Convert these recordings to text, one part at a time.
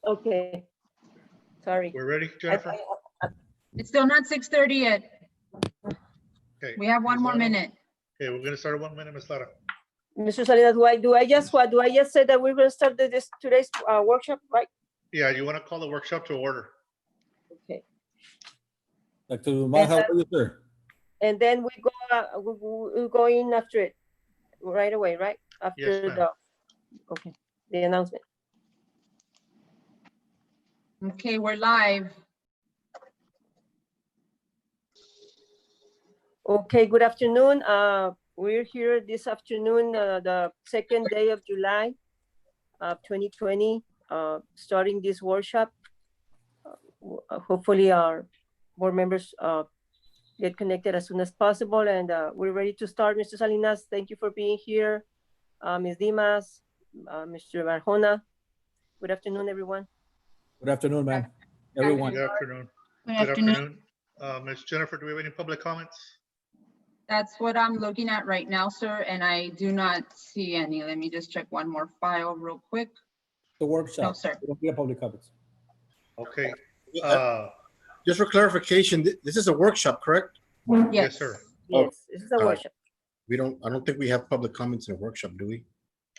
Okay. Sorry. We're ready, Jennifer? It's still not 6:30 yet. Okay. We have one Ms. more Lara? minute. Okay, we're gonna start at 1 minute, Ms. Lara. Mr. Salinas, do I just say that we're going to start today's workshop, right? Yeah, you wanna call the workshop to order? Okay. Dr. Umar, how are you, sir? And then we go in after it right away, right? After ma'am. the announcement. Okay, we're live. Okay, good afternoon. We're here this afternoon, the second day of July of 2020, starting this workshop. Hopefully our board members get connected as soon as possible, and we're ready to start. Mr. Salinas, thank you for being here. Ms. Dimas, Mr. Barjona. Good afternoon, everyone. Good afternoon, ma'am. Everyone. Good afternoon. Good Good afternoon. afternoon. Ms. Jennifer, do we have any public comments? That's what I'm looking at right now, sir, and I do not see any. Let me just check one more file real quick. The workshop. No, sir. We don't get public comments. Okay. Just for clarification, this is a workshop, correct? Yes, sir. Yes, this is a workshop. I don't think we have public comments in a workshop, do we?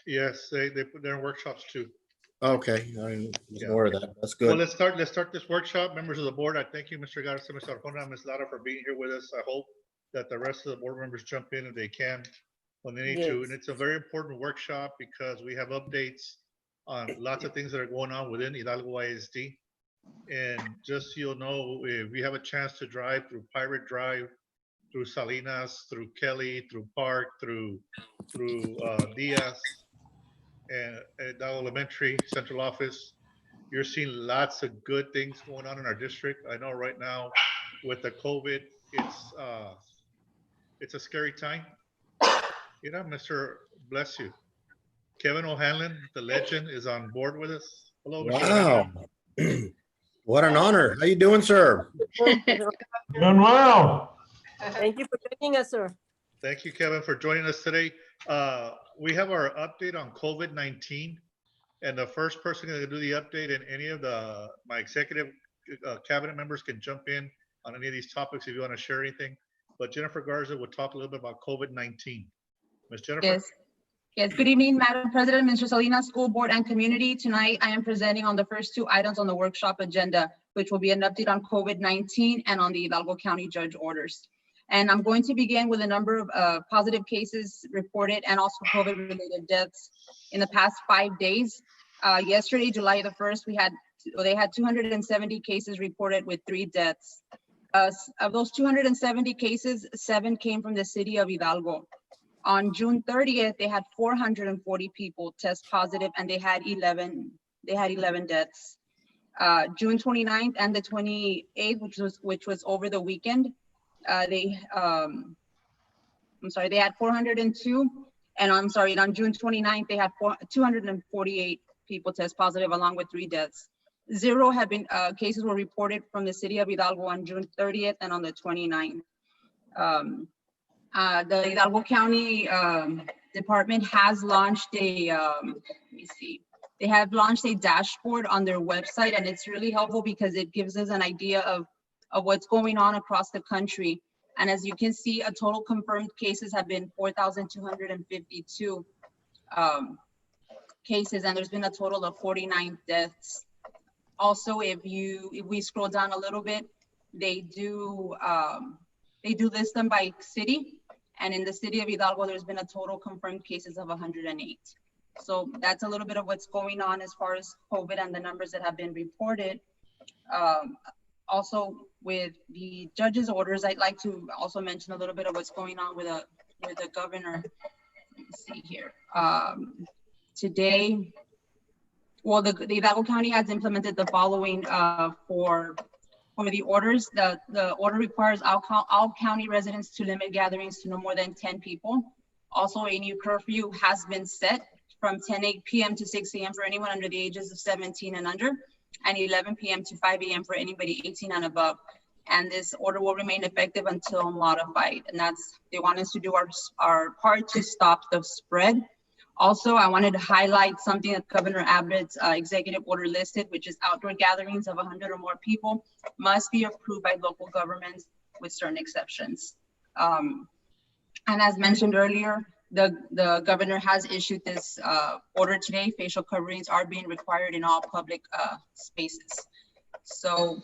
Yes, they put their workshops too. Okay, I was Yeah. aware of that. That's Well, good. let's start this workshop. Members of the board, I thank you, Mr. Garza, Mr. Arjona, and Ms. Lara for being here with us. I hope that the rest of the board members jump in if they can when they need to. Yes. And it's a very important workshop because we have updates on lots of things that are going on within Hidalgo ISD. And just so you'll know, if you have a chance to drive through Pirate Drive, through Salinas, through Kelly, through Park, through Diaz, and Hidalgo Elementary Central Office, you're seeing lots of good things going on in our district. I know right now with the COVID, it's a scary time. You know, bless you. Kevin O'Hanlon, the legend, is on board with us. Hello, Mr. Wow. O'Hanlon. What an honor. How you doing, sir? Doing well. Thank you for joining us, sir. Thank you, Kevin, for joining us today. We have our update on COVID-19, and the first person going to do the update, and any of my executive cabinet members can jump in on any of these topics if you want to share anything. But Jennifer Garza will talk a little bit about COVID-19. Ms. Jennifer? Yes. Yes, good evening, Madam President, Mr. Salinas, School Board, and Community. Tonight, I am presenting on the first two items on the workshop agenda, which will be an update on COVID-19 and on the Hidalgo County Judge orders. And I'm going to begin with a number of positive cases reported and also COVID-related deaths in the past 5 days. Yesterday, July the 1st, they had 270 cases reported with 3 deaths. Of those 270 cases, 7 came from the city of Hidalgo. On June 30th, they had 440 people test positive, and they had 11 deaths. June 29th and the 28th, which was over the weekend, they had 402, and on June 29th, they had 248 people test positive along with 3 deaths. 0 cases were reported from the city of Hidalgo on June 30th and on the 29th. The Hidalgo County Department has launched they have launched a dashboard on their website, and it's really helpful because it gives us an idea of what's going on across the country. And as you can see, a total confirmed cases have been 4,252 cases, and there's been a total of 49 deaths. Also, if we scroll down a little bit, they do list them by city. And in the city of Hidalgo, there's been a total confirmed cases of 108. So that's a little bit of what's going on as far as COVID and the numbers that have been reported. Also, with the judge's orders, I'd like to also mention a little bit of what's going on with the governor. Let me see here. Today, well, the Hidalgo County has implemented the following for the orders. The order requires all county residents to limit gatherings to no more than 10 people. Also, a new curfew has been set from 10 p.m. to 6 a.m. for anyone under the ages of 17 and under, and 11 p.m. to 5 a.m. for anybody 18 and above. And this order will remain effective until modified. And they want us to do our part to stop the spread. Also, I wanted to highlight something that Governor Abbott's executive order listed, which is outdoor gatherings of 100 or more people must be approved by local governments with certain exceptions. And as mentioned earlier, the governor has issued this order today. Facial coverings are being required in all public spaces. So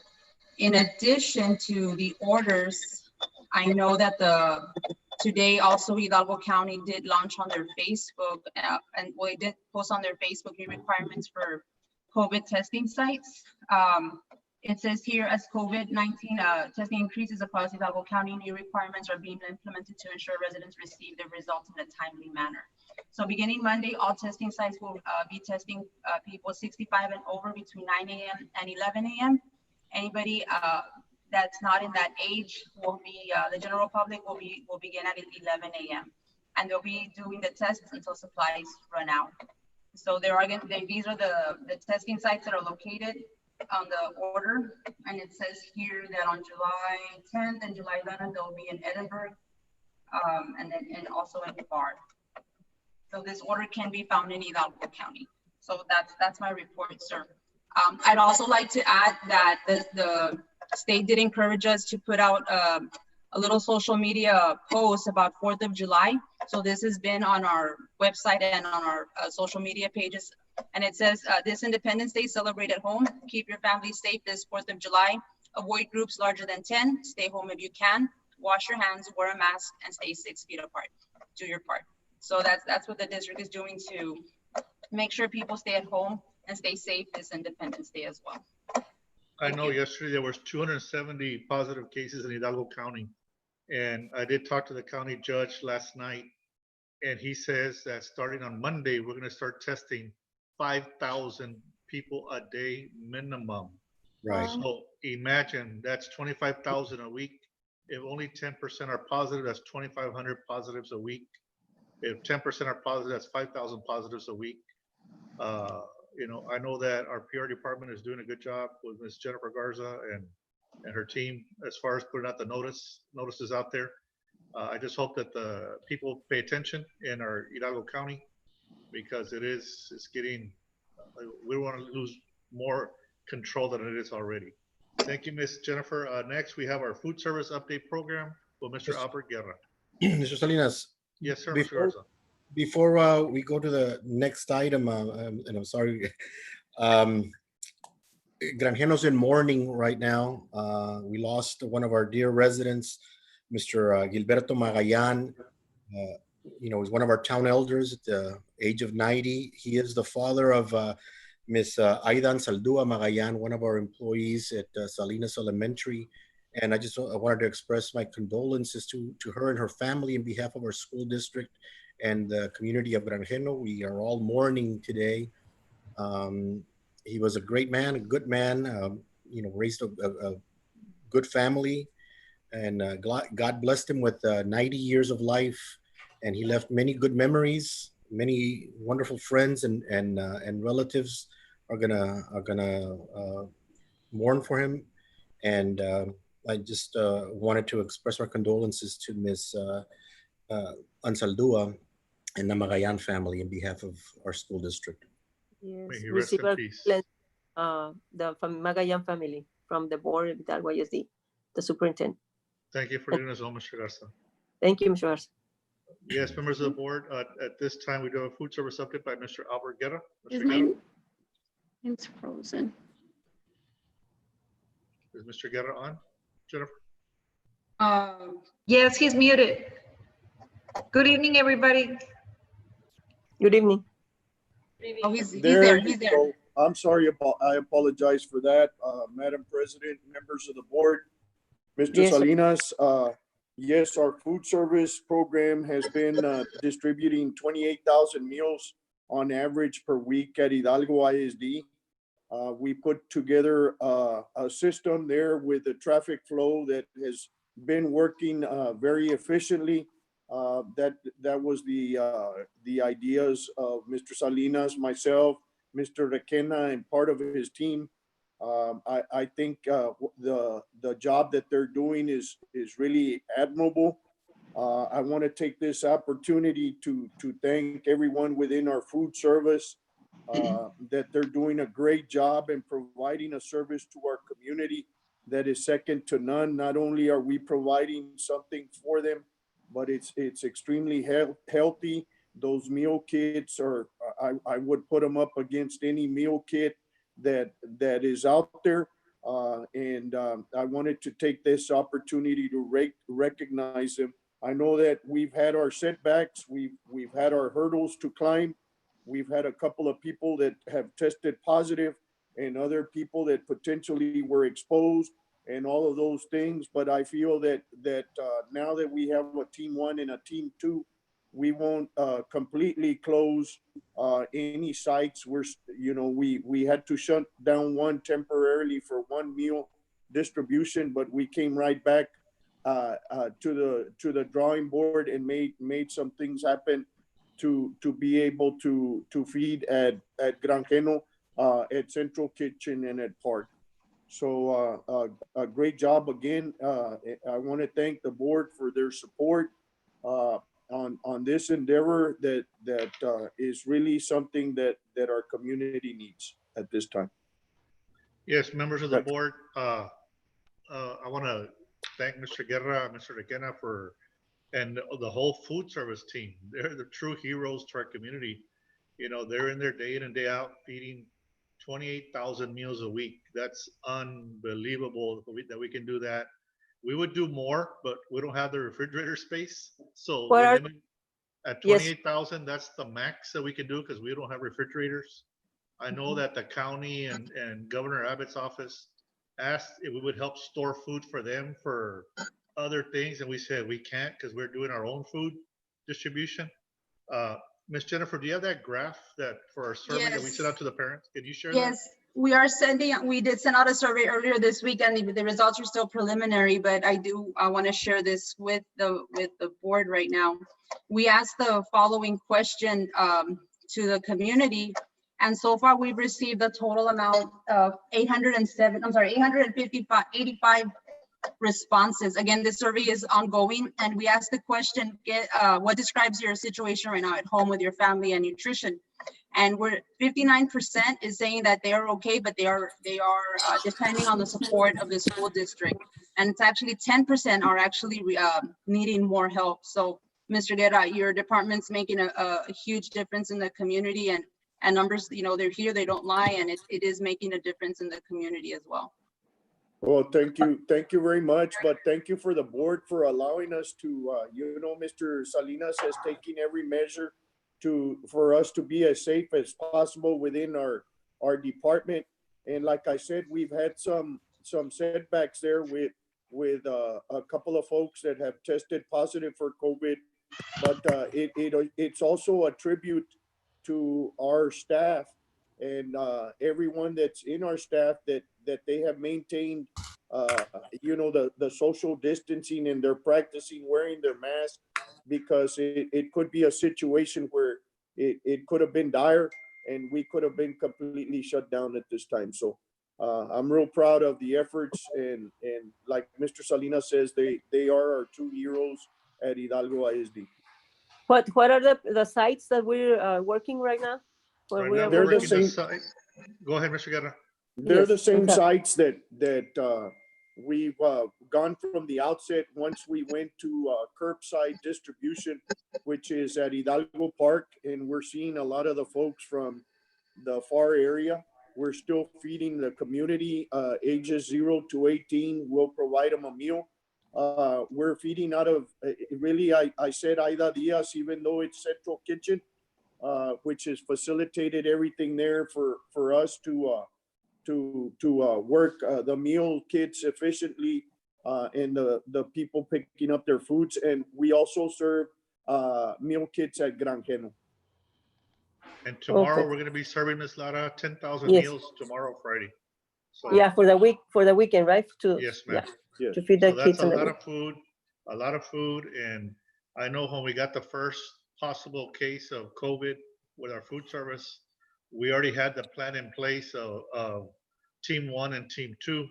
in addition to the orders, I know that today also Hidalgo County did launch on their Facebook and they did post on their Facebook new requirements for COVID testing sites. It says here, as COVID-19 testing increases across Hidalgo County, new requirements are being implemented to ensure residents receive their results in a timely manner. So beginning Monday, all testing sites will be testing people 65 and over between 9 a.m. and 11 a.m. Anybody that's not in that age will be, the general public will begin at 11 a.m. and they'll be doing the tests until supplies run out. So these are the testing sites that are located on the order, and it says here that on July 10th and July 11th there will be in Edinburgh, and also in Bar. So this order can be found in Hidalgo County. So that's my report, sir. I'd also like to add that the state did encourage us to put out a little social media post about 4th of July. So this has been on our website and on our social media pages. And it says, this Independence Day, celebrate at home. Keep your family safe this 4th of July. Avoid groups larger than 10. Stay home if you can. Wash your hands, wear a mask, and stay 6 feet apart. Do your part. So that's what the district is doing to make sure people stay at home and stay safe this Independence Day as well. I know yesterday there was 270 positive cases in Hidalgo County. And I did talk to the county judge last night, and he says that starting on Monday, we're going to start testing 5,000 people a day minimum. Right. So imagine that's 25,000 a week. If only 10% are positive, that's 2,500 positives a week. If 10% are positive, that's 5,000 positives a week. You know, I know that our PR department is doing a good job with Ms. Jennifer Garza and her team as far as putting out the notices out there. I just hope that the people pay attention in our Hidalgo County, because it's getting, we don't want to lose more control than it is already. Thank you, Ms. Jennifer. Next, we have our food service update program with Mr. Albert Guerra. Mr. Salinas, Yes, sir, Mr. Garza. before we go to the next item, and I'm sorry, Granjenos in mourning right now. We lost one of our dear residents, Mr. Gilberto Magayan. You know, he's one of our town elders at the age of 90. He is the father of Miss Aidan Saldua Magayan, one of our employees at Salinas Elementary. And I wanted to express my condolences to her and her family in behalf of our school district and the community of Granjeno. We are all mourning today. He was a great man, a good man, you know, raised a good family, and God blessed him with 90 years of life, and he left many good memories. Many wonderful friends and relatives are gonna mourn for him, and I just wanted to express our condolences to Miss Ansaldua and the Magayan family in behalf of our school district. Yes, May he rest in peace. The Magayan family from the board of Hidalgo ISD, the superintendent. Thank you for letting us know, Mr. Garza. Thank you, Mr. Garza. Yes, members of the board, at this time, we do have a food service update by Mr. Albert Guerra. Is Mr. Guerra, It's frozen. is Mr. Guerra on? Jennifer? Yes, he's muted. Good evening, everybody. Good evening. Oh, he's there. you go. I'm sorry, I apologize for that, Madam President, members of the board. Mr. Yes, sir. Salinas, yes, our food service program has been distributing 28,000 meals on average per week at Hidalgo ISD. We put together a system there with the traffic flow that has been working very efficiently. That was the ideas of Mr. Salinas, myself, Mr. Requena, and part of his team. I think the job that they're doing is really admirable. I want to take this opportunity to thank everyone within our food service that they're doing a great job in providing a service to our community that is second to none. Not only are we providing something for them, but it's extremely healthy. Those meal kits are, I would put them up against any meal kit that is out there. I wanted to take this opportunity to recognize them. I know that we've had our setbacks, we've had our hurdles to climb. We've had a couple of people that have tested positive and other people that potentially were exposed and all of those things. But I feel that now that we have a team 1 and a team 2, we won't completely close any sites. We had to shut down one temporarily for one meal distribution, but we came right back to the drawing board and made some things happen to be able to feed at Granjeno, at Central Kitchen, and at Park. So a great job again. I want to thank the board for their support on this endeavor that is really something that our community needs at this time. Yes, members of the board, I want to thank Mr. Guerra, Mr. Requena and the whole food service team. They're the true heroes to our community. They're in there day in and day out feeding 28,000 meals a week. That's unbelievable that we can do that. We would do more, but we don't have the refrigerator space. So at 28,000, that's the max that we can do because we don't have refrigerators. I know that the county and Governor Abbott's office asked if we would help store food for them for other things, and we said we can't because we're doing our own food distribution. Ms. Jennifer, do you have that graph that for our survey that we sent out to the parents? Can you share that? Yes, we did send out a survey earlier this week, and the results are still preliminary, but I want to share this with the board right now. We asked the following question to the community, and so far we've received a total amount of 855 responses. Again, this survey is ongoing, and we asked the question, what describes your situation right now at home with your family and nutrition? And 59% is saying that they are okay, but they are depending on the support of the school district. And it's actually 10% are actually needing more help. So Mr. Guerra, your department's making a huge difference in the community, and numbers, they're here, they don't lie, and it is making a difference in the community as well. Well, thank you very much. But thank you for the board for allowing us to, Mr. Salinas has taken every measure for us to be as safe as possible within our department. And like I said, we've had some setbacks there with a couple of folks that have tested positive for COVID. But it's also a tribute to our staff and everyone that's in our staff that they have maintained, the social distancing, and they're practicing wearing their mask, because it could be a situation where it could have been dire and we could have been completely shut down at this time. So I'm real proud of the efforts, and like Mr. Salinas says, they are our true heroes at Hidalgo ISD. What are the sites that we're working right now? Right now we're working the site. Go ahead, Mr. Guerra. They're the same sites that we've gone from the outset. Once we went to curbside distribution, which is at Hidalgo Park, and we're seeing a lot of the folks from the far area. We're still feeding the community, ages 0 to 18. We'll provide them a meal. We're feeding out of, really, I said Aida Diaz, even though it's Central Kitchen, which has facilitated everything there for us to work the meal kits efficiently, and the people picking up their foods. And we also serve meal kits at Granjeno. And tomorrow we're going to be serving Ms. Lara 10,000 meals tomorrow, Friday. So, yeah, for the weekend, right? Yes, ma'am. Yeah, to feed the kids. That's a lot of food. And I know when we got the first possible case of COVID with our food service, we already had the plan in place of Team 1 and Team 2.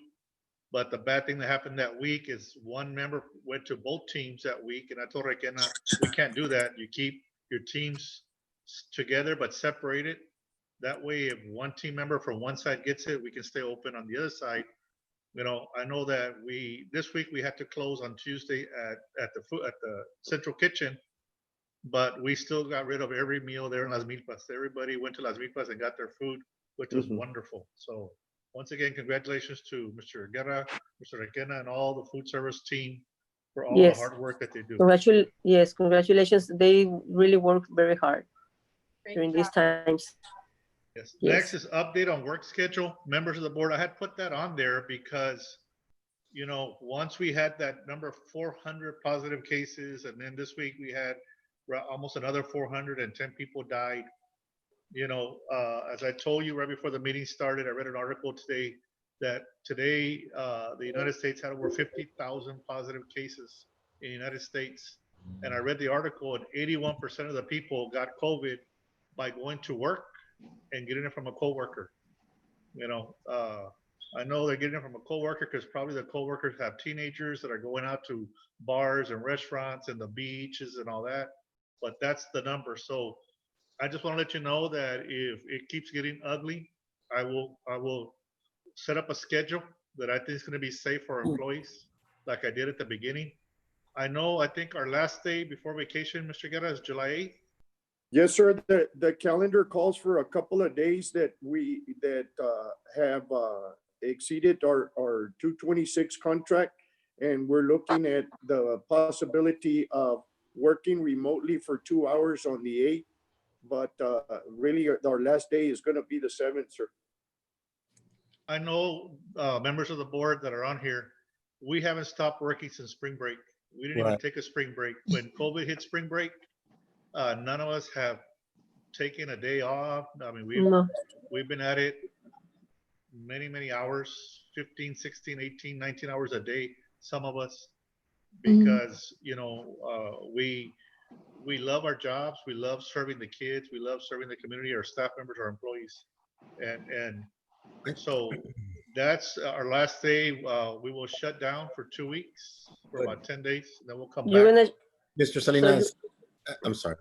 But the bad thing that happened that week is one member went to both teams that week, and I told Requena, we can't do that. You keep your teams together but separated. That way, if one team member from one side gets it, we can stay open on the other side. You know, I know that this week we had to close on Tuesday at the central kitchen, but we still got rid of every meal there in Las Milpas. Everybody went to Las Milpas and got their food, which was wonderful. So once again, congratulations to Mr. Guerra, Mr. Requena, and all the food service team for all the hard work that they do. Yes, congratulations. They really work very hard during these times. Yes. Next is update on work schedule. Members of the board, I had put that on there because, you know, once we had that number 400 positive cases, and then this week we had almost another 410 people died. You know, as I told you right before the meeting started, I read an article today that today the United States had over 50,000 positive cases in the United States. And I read the article, and 81% of the people got COVID by going to work and getting it from a coworker. You know, I know they're getting it from a coworker because probably the coworkers have teenagers that are going out to bars and restaurants and the beaches and all that. But that's the number. So I just want to let you know that if it keeps getting ugly, I will set up a schedule that I think is going to be safe for our employees, like I did at the beginning. I think our last day before vacation, Mr. Guerra, is July 8th. Yes, sir. The calendar calls for a couple of days that have exceeded our 226 contract, and we're looking at the possibility of working remotely for 2 hours on the 8th. But really, our last day is going to be the 7th, sir. I know members of the board that are on here, we haven't stopped working since spring break. We didn't even take a spring break. When COVID hit spring break, none of us have taken a day off. I mean, we've been at it many hours, 15, 16, 18, 19 hours a day, some of us, because, you know, we love our jobs. We love serving the kids. We love serving the community, our staff members, our employees. And so that's our last day. We will shut down for 2 weeks, for about 10 days, and then we'll come back. Mr. Salinas, I'm sorry.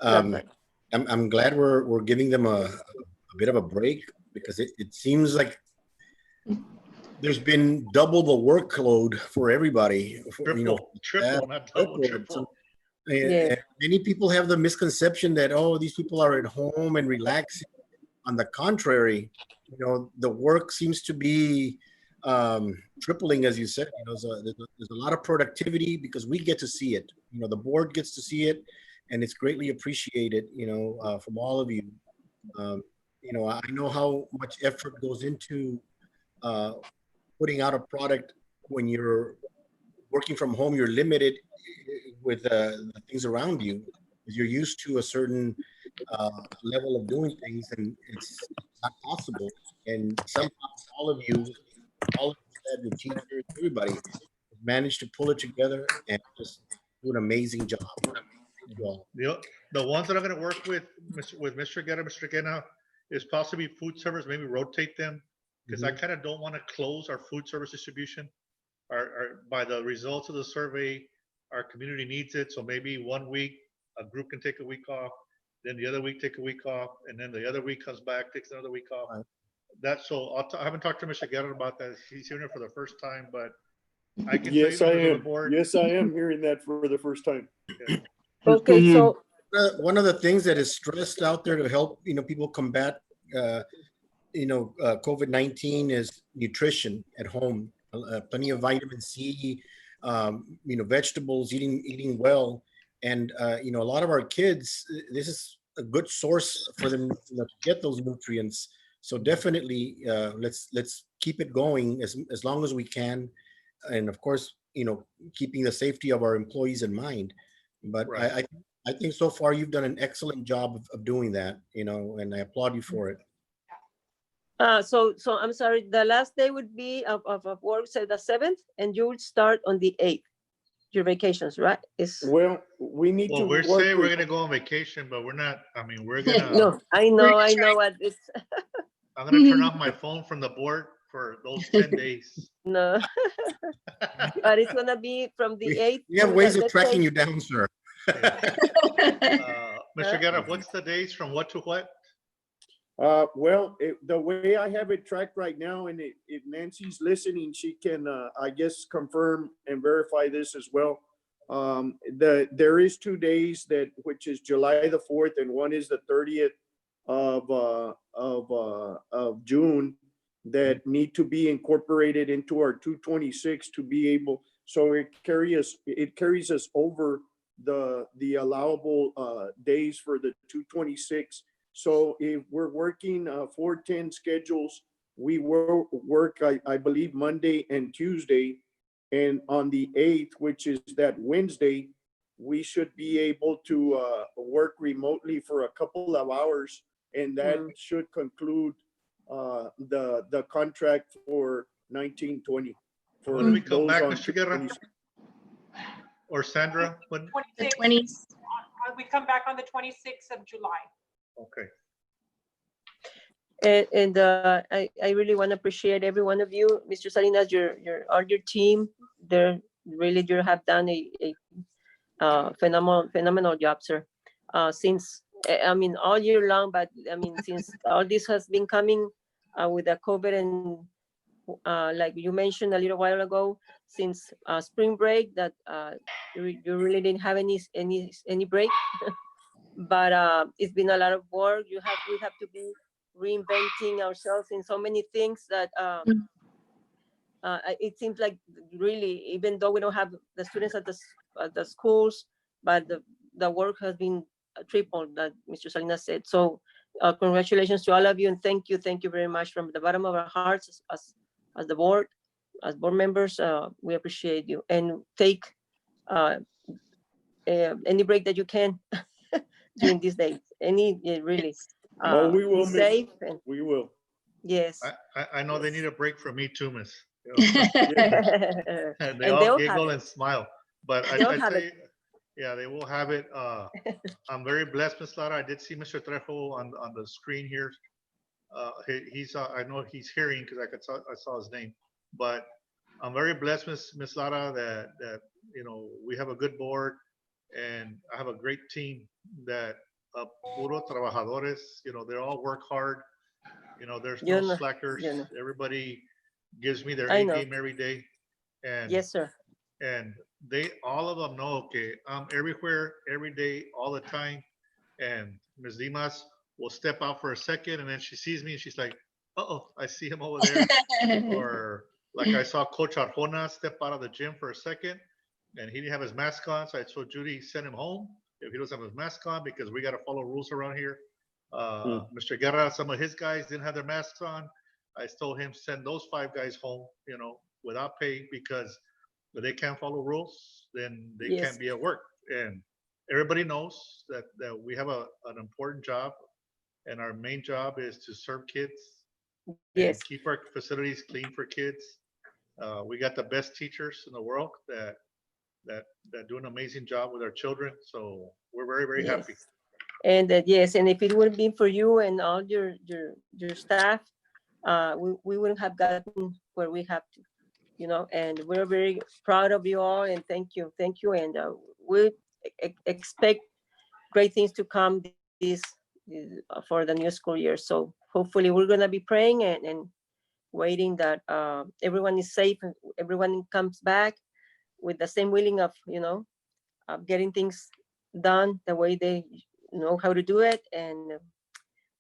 I'm glad we're giving them a bit of a break, because it seems like there's been double the workload for everybody. Triple, not double, triple. And many people have the misconception that, oh, these people are at home and relaxing. On the contrary, you know, the work seems to be tripling, as you said. You know, there's a lot of productivity because we get to see it. You know, the board gets to see it, and it's greatly appreciated, you know, from all of you. You know, I know how much effort goes into putting out a product. When you're working from home, you're limited with the things around you. You're used to a certain level of doing things, and it's not possible. And somehow all of you, the teachers, everybody, managed to pull it together and just do an amazing job. The ones that are going to work with Mr. Guerra is possibly food service, maybe rotate them, because I kind of don't want to close our food service distribution. By the results of the survey, our community needs it. So maybe 1 week, a group can take a week off, then the other week take a week off, and then the other week comes back, takes another week off. Right. I haven't talked to Mr. Guerra about that. He's hearing it for the first time, but I can tell you, Yes, I am hearing that for the first time. Yeah. Okay, so one of the things that is stressed out there to help, you know, people combat, COVID-19 is nutrition at home. Plenty of vitamin C, you know, vegetables, eating well, and you know, a lot of our kids, this is a good source for them to get those nutrients. So definitely, let's keep it going as long as we can, and of course, you know, keeping the safety of our employees in mind. But right. I think so far you've done an excellent job of doing that, you know, and I applaud you for it. So I'm sorry, the last day would be of work, say the 7th, and you would start on the 8th. Your vacations, right? We need to. We're saying we're gonna go on vacation, but we're not. I mean, we're gonna. No, I know what it's. I'm gonna turn off my phone from the board for those 10 days. No, but it's gonna be from the 8th. We have to ways the, of let's tracking say, you down, sir. Mr. Guerra, what's the days from what to what? Well, the way I have it tracked right now, and if Nancy's listening, she can, I guess, confirm and verify this as well. There is 2 days which is July the 4th, and one is the 30th of June, that need to be incorporated into our 226 to be able, so it carries us over the allowable days for the 226. So if we're working 410 schedules, we will work, I believe, Monday and Tuesday. And on the 8th, which is that Wednesday, we should be able to work remotely for a couple of hours. And that should conclude the contract for 1920. When do we come back, on Mr. Guerra? 226. Or Sandra? When? The 26th. 20, we come back on the 26th of July. Okay. and I really want to appreciate every one of you, Mr. Salinas, all your team. They're really, you have done a phenomenal job, sir. Since, I mean, all year long, but I mean, since all this has been coming with the COVID, and like you mentioned a little while ago, since spring break, that you really didn't have any break. But it's been a lot of work. We have to be reinventing ourselves in so many things that it seems like, really, even though we don't have the students at the schools, but the work has been tripled, that Mr. Salinas said. So congratulations to all of you, and thank you very much from the bottom of our hearts as the board, as board members. We appreciate you, and take any break that you can during these days. Really. Oh, we will, be Miss. safe, and We will. yes. I know they need a break from me too, Miss. And And they they'll all have giggle it. and smile, but They'll I have tell it. you, yeah, they will have it. I'm very blessed, Ms. Lara. I did see Mr. Trejo on the screen here. He's I know he's hearing because I saw his name, but I'm very blessed, Ms. Lara, that we have a good board, and I have a great team that puro trabajadores. They all work hard. There's You no know, slackers. you know. Everybody gives me their I A know. game every day, and Yes, sir. and all of them know, okay, I'm everywhere, every day, all the time. And Ms. Dimas will step out for a second, and then she sees me and she's like, uh-oh, I see him over there. Or like I saw Coach Arjona step out of the gym for a second, and he didn't have his mask on, so I told Judy, send him home if he doesn't have his mask on, because we got to follow rules around here. Mr. Guerra, some of his guys didn't have their masks on. I told him, send those 5 guys home, without pay, because if they can't follow rules, then they Yes. can't be at work. And everybody knows that we have an important job, and our main job is to serve kids Yes. and keep our facilities clean for kids. We got the best teachers in the world that do an amazing job with our children. So we're very, very Yes. happy. And yes, and if it wouldn't be for you and all your staff, we wouldn't have gotten where we have to, and we're very proud of you all, and thank you. And we expect great things to come for the new school year. So hopefully we're gonna be praying and waiting that everyone is safe and everyone comes back with the same willing of getting things done the way they know how to do it. And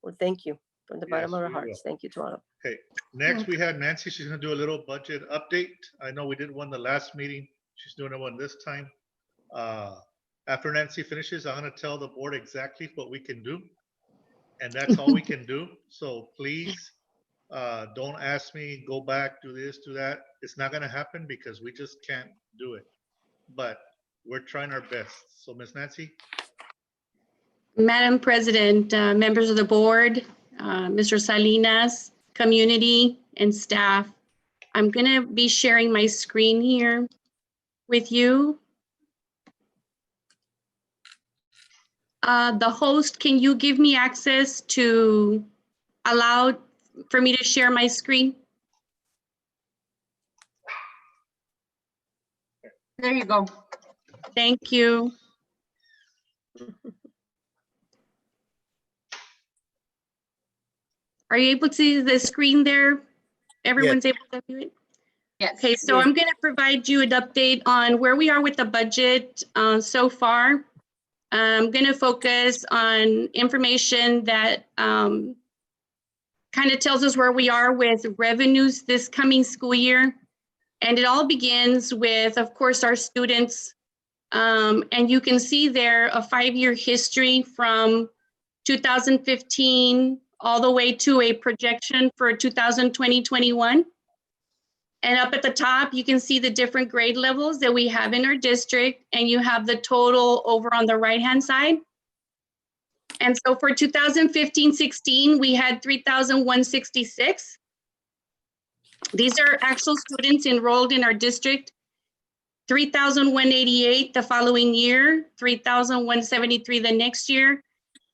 well, thank you from the bottom Yes, of our we hearts. will. Thank you to all of you. Okay, next we have Nancy. She's gonna do a little budget update. I know we did one the last meeting. She's doing one this time. After Nancy finishes, I'm gonna tell the board exactly what we can do. And that's all we can do. So please, don't ask me, go back, do this, do that. It's not gonna happen because we just can't do it. But we're trying our best. So Miss Nancy? Madam President, members of the board, Mr. Salinas, community, and staff, I'm going to be sharing my screen here with you. The host, can you give me access to allow for me to share my screen? There you go. Thank you. Are you able to see the screen there? Everyone's able to view it? Yes. Okay, so I'm going to provide you an update on where we are with the budget so far. I'm going to focus on information that kind of tells us where we are with revenues this coming school year. And it all begins with, of course, our students. And you can see there a 5-year history from 2015 all the way to a projection for 2020-21. And up at the top, you can see the different grade levels that we have in our district, and you have the total over on the right-hand side. And so for 2015-16, we had 3,166. These are actual students enrolled in our district. 3,188 the following year, 3,173 the next year.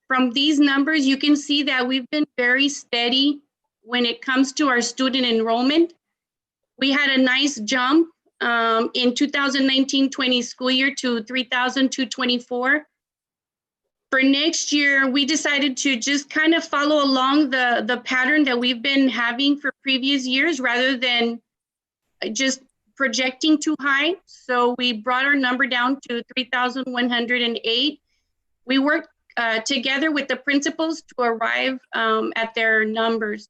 From these numbers, you can see that we've been very steady when it comes to our student enrollment. We had a nice jump in 2019-20 school year to 3,224. For next year, we decided to just kind of follow along the pattern that we've been having for previous years rather than just projecting too high. So we brought our number down to 3,108. We worked together with the principals to arrive at their numbers.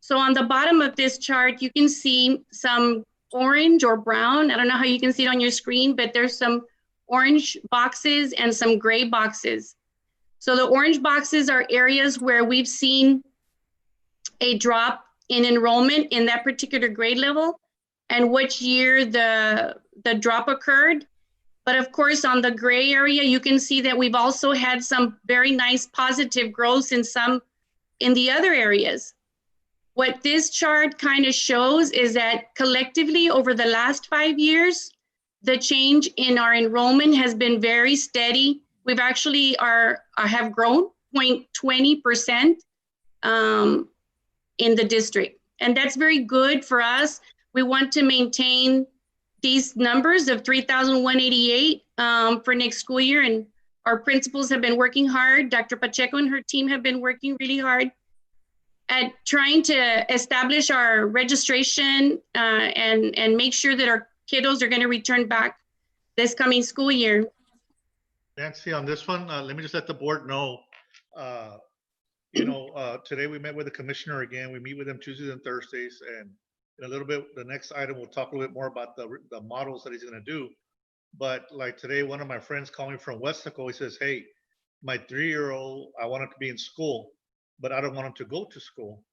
So on the bottom of this chart, you can see some orange or brown. I don't know how you can see it on your screen, but there's some orange boxes and some gray boxes. So the orange boxes are areas where we've seen a drop in enrollment in that particular grade level and which year the drop occurred. But of course, on the gray area, you can see that we've also had some very nice positive growth in the other areas. What this chart kind of shows is that collectively over the last 5 years, the change in our enrollment has been very steady. We've actually have grown 0.20% in the district. And that's very good for us. We want to maintain these numbers of 3,188 for next school year. And our principals have been working hard. Dr. Pacheco and her team have been working really hard at trying to establish our registration and make sure that our kiddos are going to return back this coming school year. Nancy, on this one, let me just let the board know, today we met with the commissioner again. We meet with him Tuesdays and Thursdays, and in a little bit, the next item, we'll talk a little bit more about the models that he's going to do. But like today, one of my friends calling from Westaco, he says, hey, my 3-year-old, I want him to be in school, but I don't want him to go to school.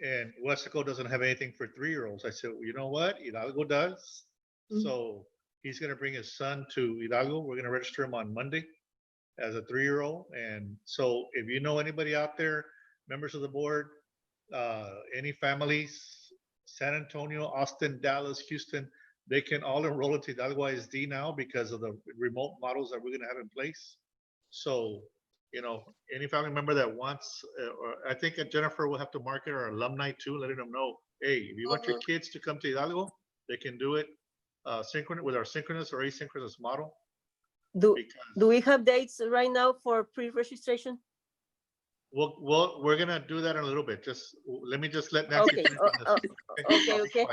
And Westaco doesn't have anything for 3-year-olds. I said, well, you know what? Hidalgo does. Mm-hmm. So he's going to bring his son to Hidalgo. We're going to register him on Monday as a 3-year-old. And so if you know anybody out there, members of the board, any families, San Antonio, Austin, Dallas, Houston, they can all enroll into Hidalgo ISD now because of the remote models that we're going to have in place. So, any family member that wants, or I think Jennifer will have to market our alumni too, letting them know, hey, if you want your kids to come to Hidalgo, they can do it synchronous with our synchronous or asynchronous model. Do we have dates right now for pre-registration? Well, we're gonna do that in a little bit. Let me let Nancy. Okay.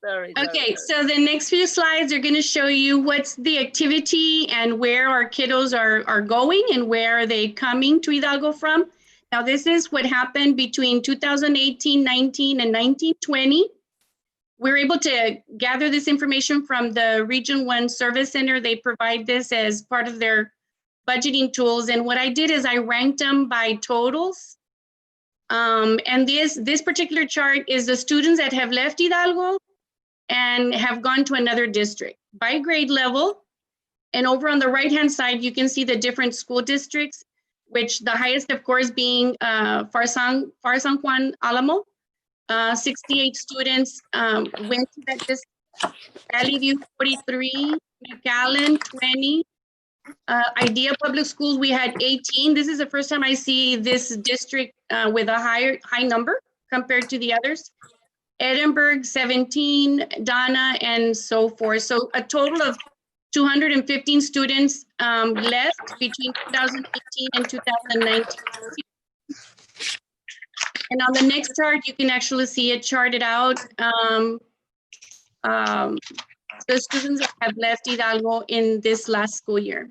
Sorry. Okay, so the next few slides are going to show you what's the activity and where our kiddos are going and where are they coming to Hidalgo from. Now, this is what happened between 2018-19 and 19-20. We're able to gather this information from the Region 1 Service Center. They provide this as part of their budgeting tools. And what I did is I ranked them by totals. And this particular chart is the students that have left Hidalgo and have gone to another district by grade level. And over on the right-hand side, you can see the different school districts, which the highest, of course, being Far San Juan Alamo. 68 students went to that district. Valley View 43, McAllen 20. Idea Public Schools, we had 18. This is the first time I see this district with a high number compared to the others. Edinburgh 17, Donna, and so forth. So a total of 215 students left between 2018 and 2019. And on the next chart, you can actually see it charted out. The students that have left Hidalgo in this last school year.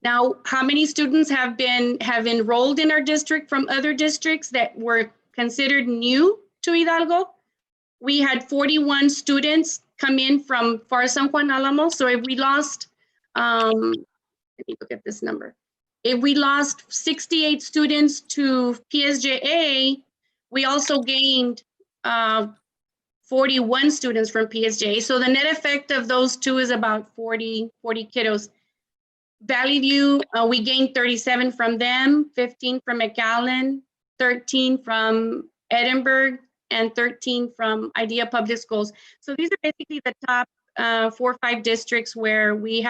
Now, how many students have enrolled in our district from other districts that were considered new to Hidalgo? We had 41 students come in from Far San Juan Alamo. So if we lost, let me look at this number. If we lost 68 students to PSJA, we also gained 41 students from PSJA. So the net effect of those two is about 40 kiddos. Valley View, we gained 37 from them, 15 from McAllen, 13 from Edinburgh, and 13 from Idea Public Schools. So these are basically the top 4 or 5 districts where we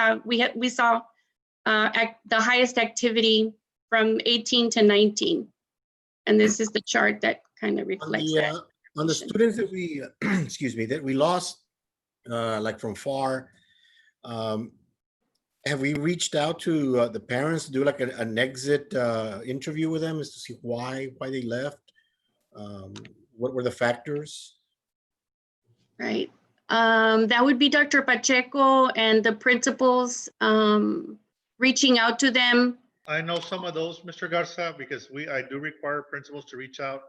saw the highest activity from 18 to 19. And this is the chart that kind of reflects that. On the students that we, excuse me, that we lost, like from far, have we reached out to the parents to do like an exit interview with them as to see why they left? What were the factors? Right. That would be Dr. Pacheco and the principals reaching out to them. I know some of those, Mr. Garza, because I do require principals to reach out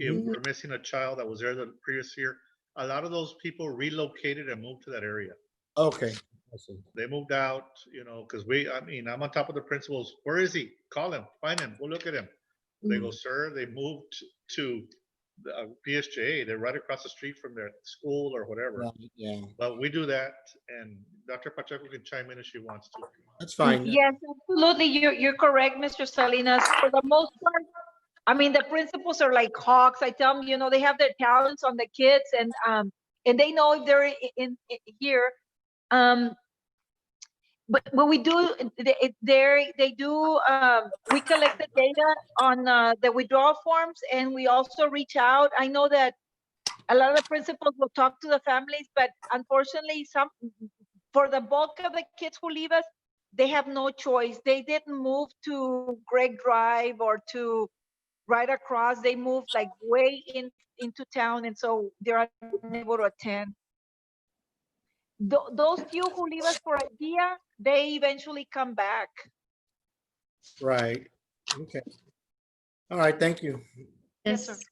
if we're missing a child that was there the previous year. A lot of those people relocated and moved to that area. Okay. I see. They moved out, you know, because I'm on top of the principals. Where is he? Call him, find him, go look at him. They go, sir, they moved to the PSJA. They're right across the street from their school or whatever. Right, yeah, But we do that, and Dr. Pacheco can chime in if she wants to. that's fine. Yes, absolutely. You're correct, Mr. Salinas. For the most part, I mean, the principals are like hawks. I tell them, you know, they have their talents on the kids, and they know if they're in here. But what we do, they do. We collect the data on the withdrawal forms, and we also reach out. I know that a lot of the principals will talk to the families, but unfortunately, for the bulk of the kids who leave us, they have no choice. They didn't move to Greg Drive or to right across. They moved like way into town, and so they're unable to attend. Those few who leave us for Idea, they eventually come back. Right. Okay. All right. Thank you. Yes. Yes,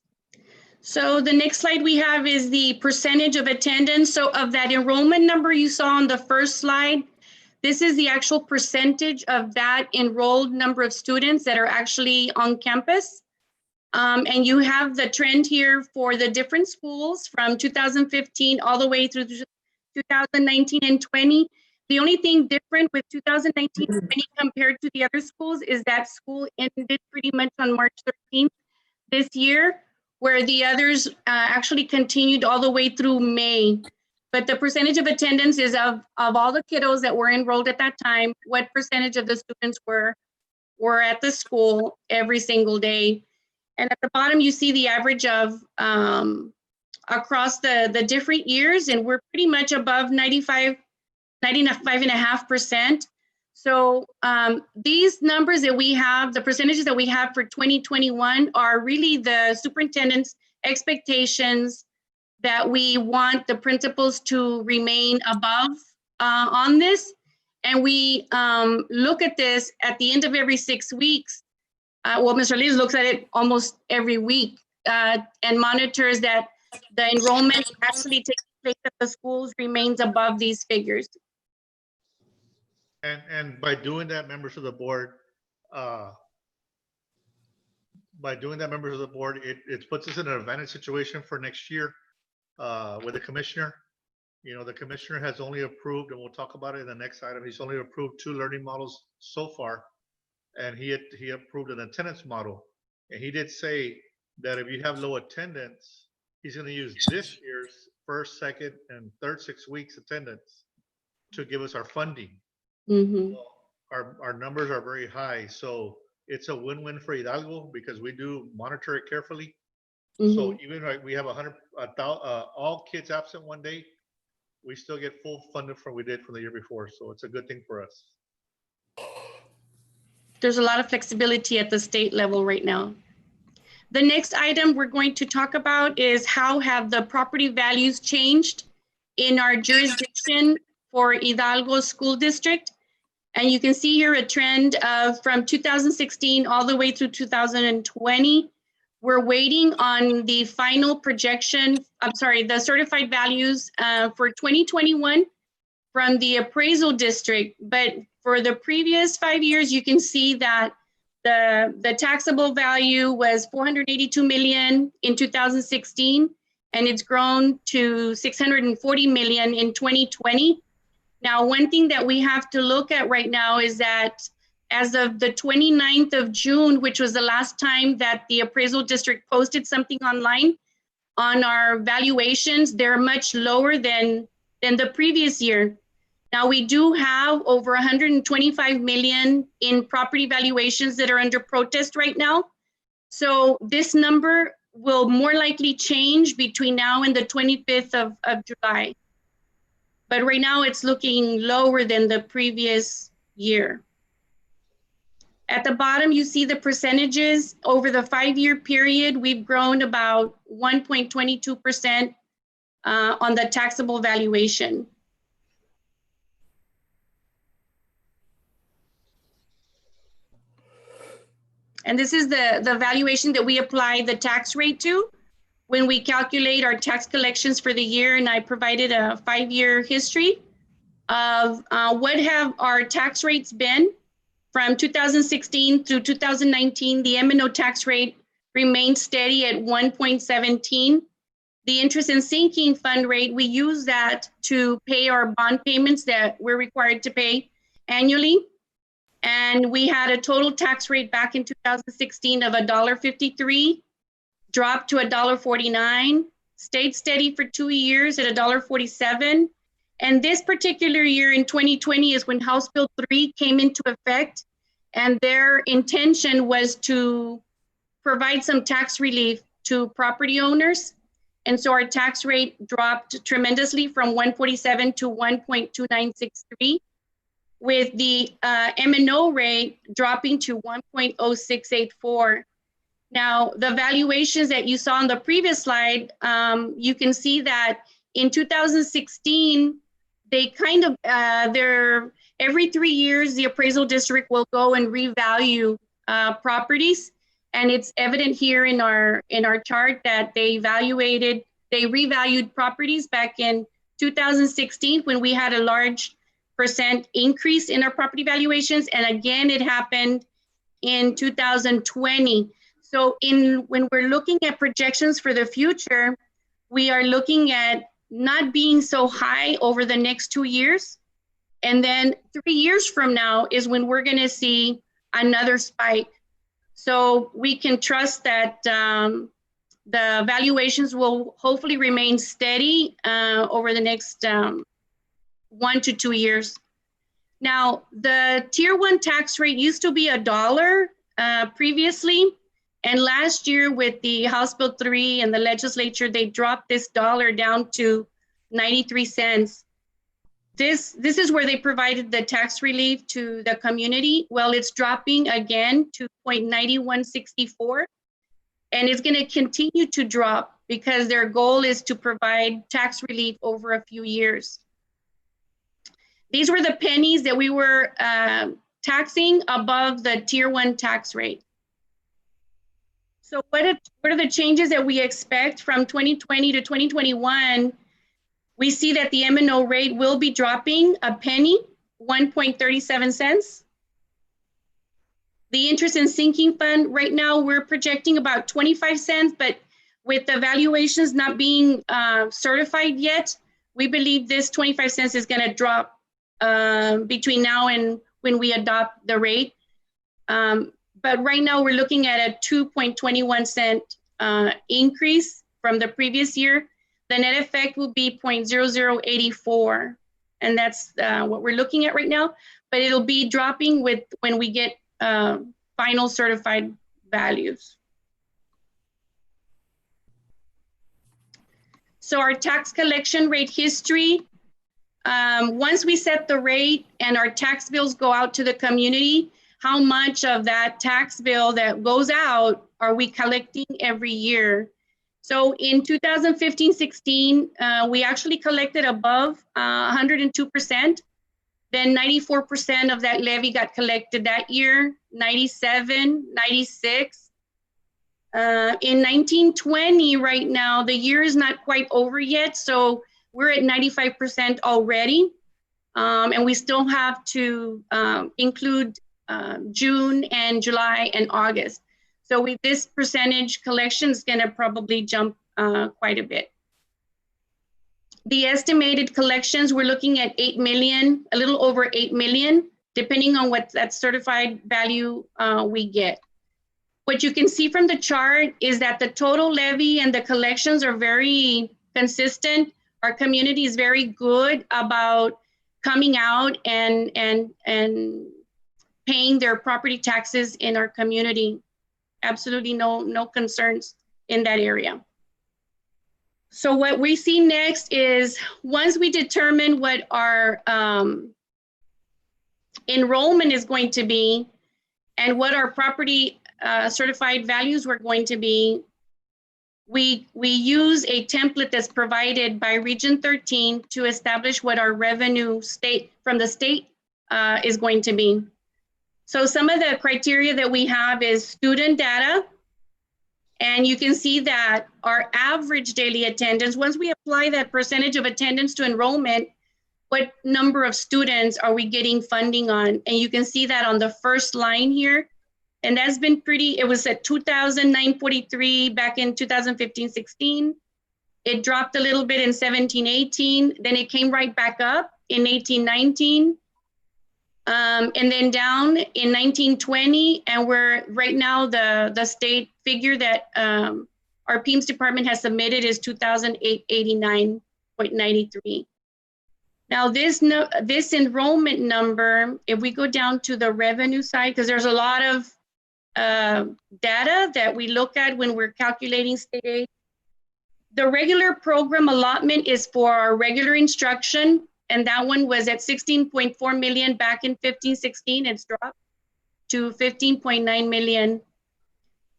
So the next slide we have is the percentage of attendance. So of that enrollment number you saw on the first slide, this is the actual percentage of that enrolled number of students that are actually on campus. And you have the trend here for the different schools from 2015 all the way through 2019 and 20. The only thing different with 2019 and 20 compared to the other schools is that school ended pretty much on March 13th this year, where the others actually continued all the way through May. But the percentage of attendance is of all the kiddos that were enrolled at that time, what percentage of the students were at the school every single day. And at the bottom, you see the average of across the different years, and we're pretty much above 95.5%. So these numbers that we have, the percentages that we have for 2021 are really the superintendent's expectations that we want the principals to remain above on this. And we look at this at the end of every 6 weeks. Well, Mr. Liz looks at it almost every week and monitors that the enrollment actually takes place at the schools remains above these figures. And by doing that, members of the board, it puts us in an advantage situation for next year with the commissioner. You know, the commissioner has only approved, and we'll talk about it in the next item, he's only approved 2 learning models so far. And he approved an attendance model. And he did say that if you have low attendance, he's going to use this year's first, second, and third 6 weeks attendance to give us our funding. Mm-hmm. Our numbers are very high. So it's a win-win for Hidalgo because we do monitor it carefully. Mm-hmm. So even like we have 100, all kids absent one day, we still get full funded from what we did from the year before. So it's a good thing for us. There's a lot of flexibility at the state level right now. The next item we're going to talk about is how have the property values changed in our jurisdiction for Hidalgo School District. And you can see here a trend of from 2016 all the way through 2020. We're waiting on the final projection, the certified values for 2021 from the appraisal district. But for the previous 5 years, you can see that the taxable value was 482 million in 2016, and it's grown to 640 million in 2020. Now, one thing that we have to look at right now is that as of the 29th of June, which was the last time that the appraisal district posted something online on our valuations, they're much lower than the previous year. Now, we do have over 125 million in property valuations that are under protest right now. So this number will more likely change between now and the 25th of July. But right now it's looking lower than the previous year. At the bottom, you see the percentages. Over the 5-year period, we've grown about 1.22% on the taxable valuation. And this is the valuation that we apply the tax rate to when we calculate our tax collections for the year. And I provided a 5-year history of what have our tax rates been. From 2016 through 2019, the M&O tax rate remained steady at 1.17. The interest and sinking fund rate, we use that to pay our bond payments that we're required to pay annually. And we had a total tax rate back in 2016 of $1.53, dropped to $1.49, stayed steady for 2 years at $1.47. And this particular year in 2020 is when House Bill 3 came into effect, and their intention was to provide some tax relief to property owners. And so our tax rate dropped tremendously from 147 to 1.2963, with the M&O rate dropping to 1.0684. Now, the valuations that you saw on the previous slide, you can see that in 2016, they kind of, every 3 years, the appraisal district will go and revalue properties. And it's evident here in our chart that they revalued properties back in 2016 when we had a large % increase in our property valuations. And again, it happened in 2020. So when we're looking at projections for the future, we are looking at not being so high over the next 2 years. And then 3 years from now is when we're going to see another spike. So we can trust that the valuations will hopefully remain steady over the next 1 to 2 years. Now, the Tier 1 tax rate used to be $1 previously. And last year with the House Bill 3 and the legislature, they dropped this dollar down to 93 cents. This is where they provided the tax relief to the community. Well, it's dropping again to 0.9164. And it's going to continue to drop because their goal is to provide tax relief over a few years. These were the pennies that we were taxing above the Tier 1 tax rate. So what are the changes that we expect from 2020 to 2021? We see that the M&O rate will be dropping a penny, 1.37 cents. The interest and sinking fund, right now we're projecting about 25 cents, but with the valuations not being certified yet, we believe this 25 cents is gonna drop between now and when we adopt the rate. But right now we're looking at a 2.21 cent increase from the previous year. The net effect will be 0.0084. And that's what we're looking at right now, but it'll be dropping when we get final certified values. So our tax collection rate history, once we set the rate and our tax bills go out to the community, how much of that tax bill that goes out are we collecting every year? So in 2015-16, we actually collected above 102%. Then 94% of that levy got collected that year, 97, 96. In 1920 right now, the year is not quite over yet, so we're at 95% already. And we still have to include June and July and August. So with this percentage, collection is gonna probably jump quite a bit. The estimated collections, we're looking at 8 million, a little over 8 million, depending on what that certified value we get. What you can see from the chart is that the total levy and the collections are very consistent. Our community is very good about coming out and paying their property taxes in our community. Absolutely no concerns in that area. So what we see next is once we determine what our enrollment is going to be and what our property certified values were going to be, we use a template that's provided by Region 13 to establish what our revenue from the state is going to be. So some of the criteria that we have is student data. And you can see that our average daily attendance, once we apply that percentage of attendance to enrollment, what number of students are we getting funding on? And you can see that on the first line here. And that's been it was at 2,943 back in 2015-16. It dropped a little bit in 17-18. Then it came right back up in 18-19. And then down in 19-20, and we're right now the state figure that our PEMS department has submitted is 2,889.93. Now this enrollment number, if we go down to the revenue side, because there's a lot of data that we look at when we're calculating state aid. The regular program allotment is for our regular instruction, and that one was at 16.4 million back in 15-16. It's dropped to 15.9 million.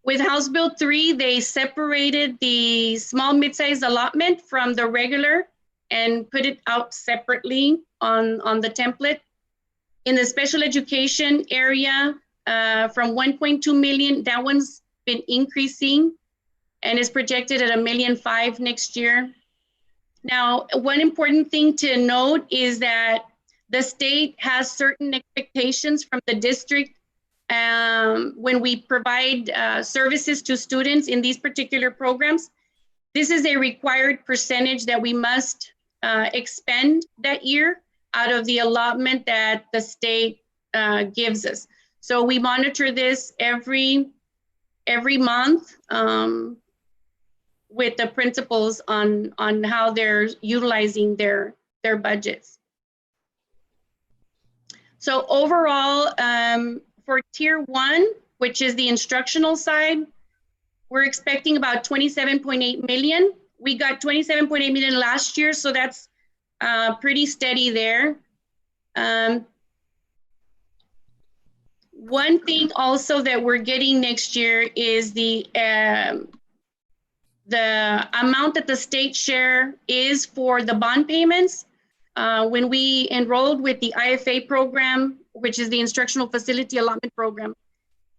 With House Bill 3, they separated the small mid-sized allotment from the regular and put it out separately on the template. In the special education area, from 1.2 million, that one's been increasing and is projected at 1.5 million next year. Now, one important thing to note is that the state has certain expectations from the district when we provide services to students in these particular programs. This is a required percentage that we must expend that year out of the allotment that the state gives us. So we monitor this every month with the principals on how they're utilizing their budgets. So overall, for tier 1, which is the instructional side, we're expecting about 27.8 million. We got 27.8 million last year, so that's pretty steady there. One thing also that we're getting next year is the amount that the state share is for the bond payments. When we enrolled with the IFA program, which is the Instructional Facility Allotment Program,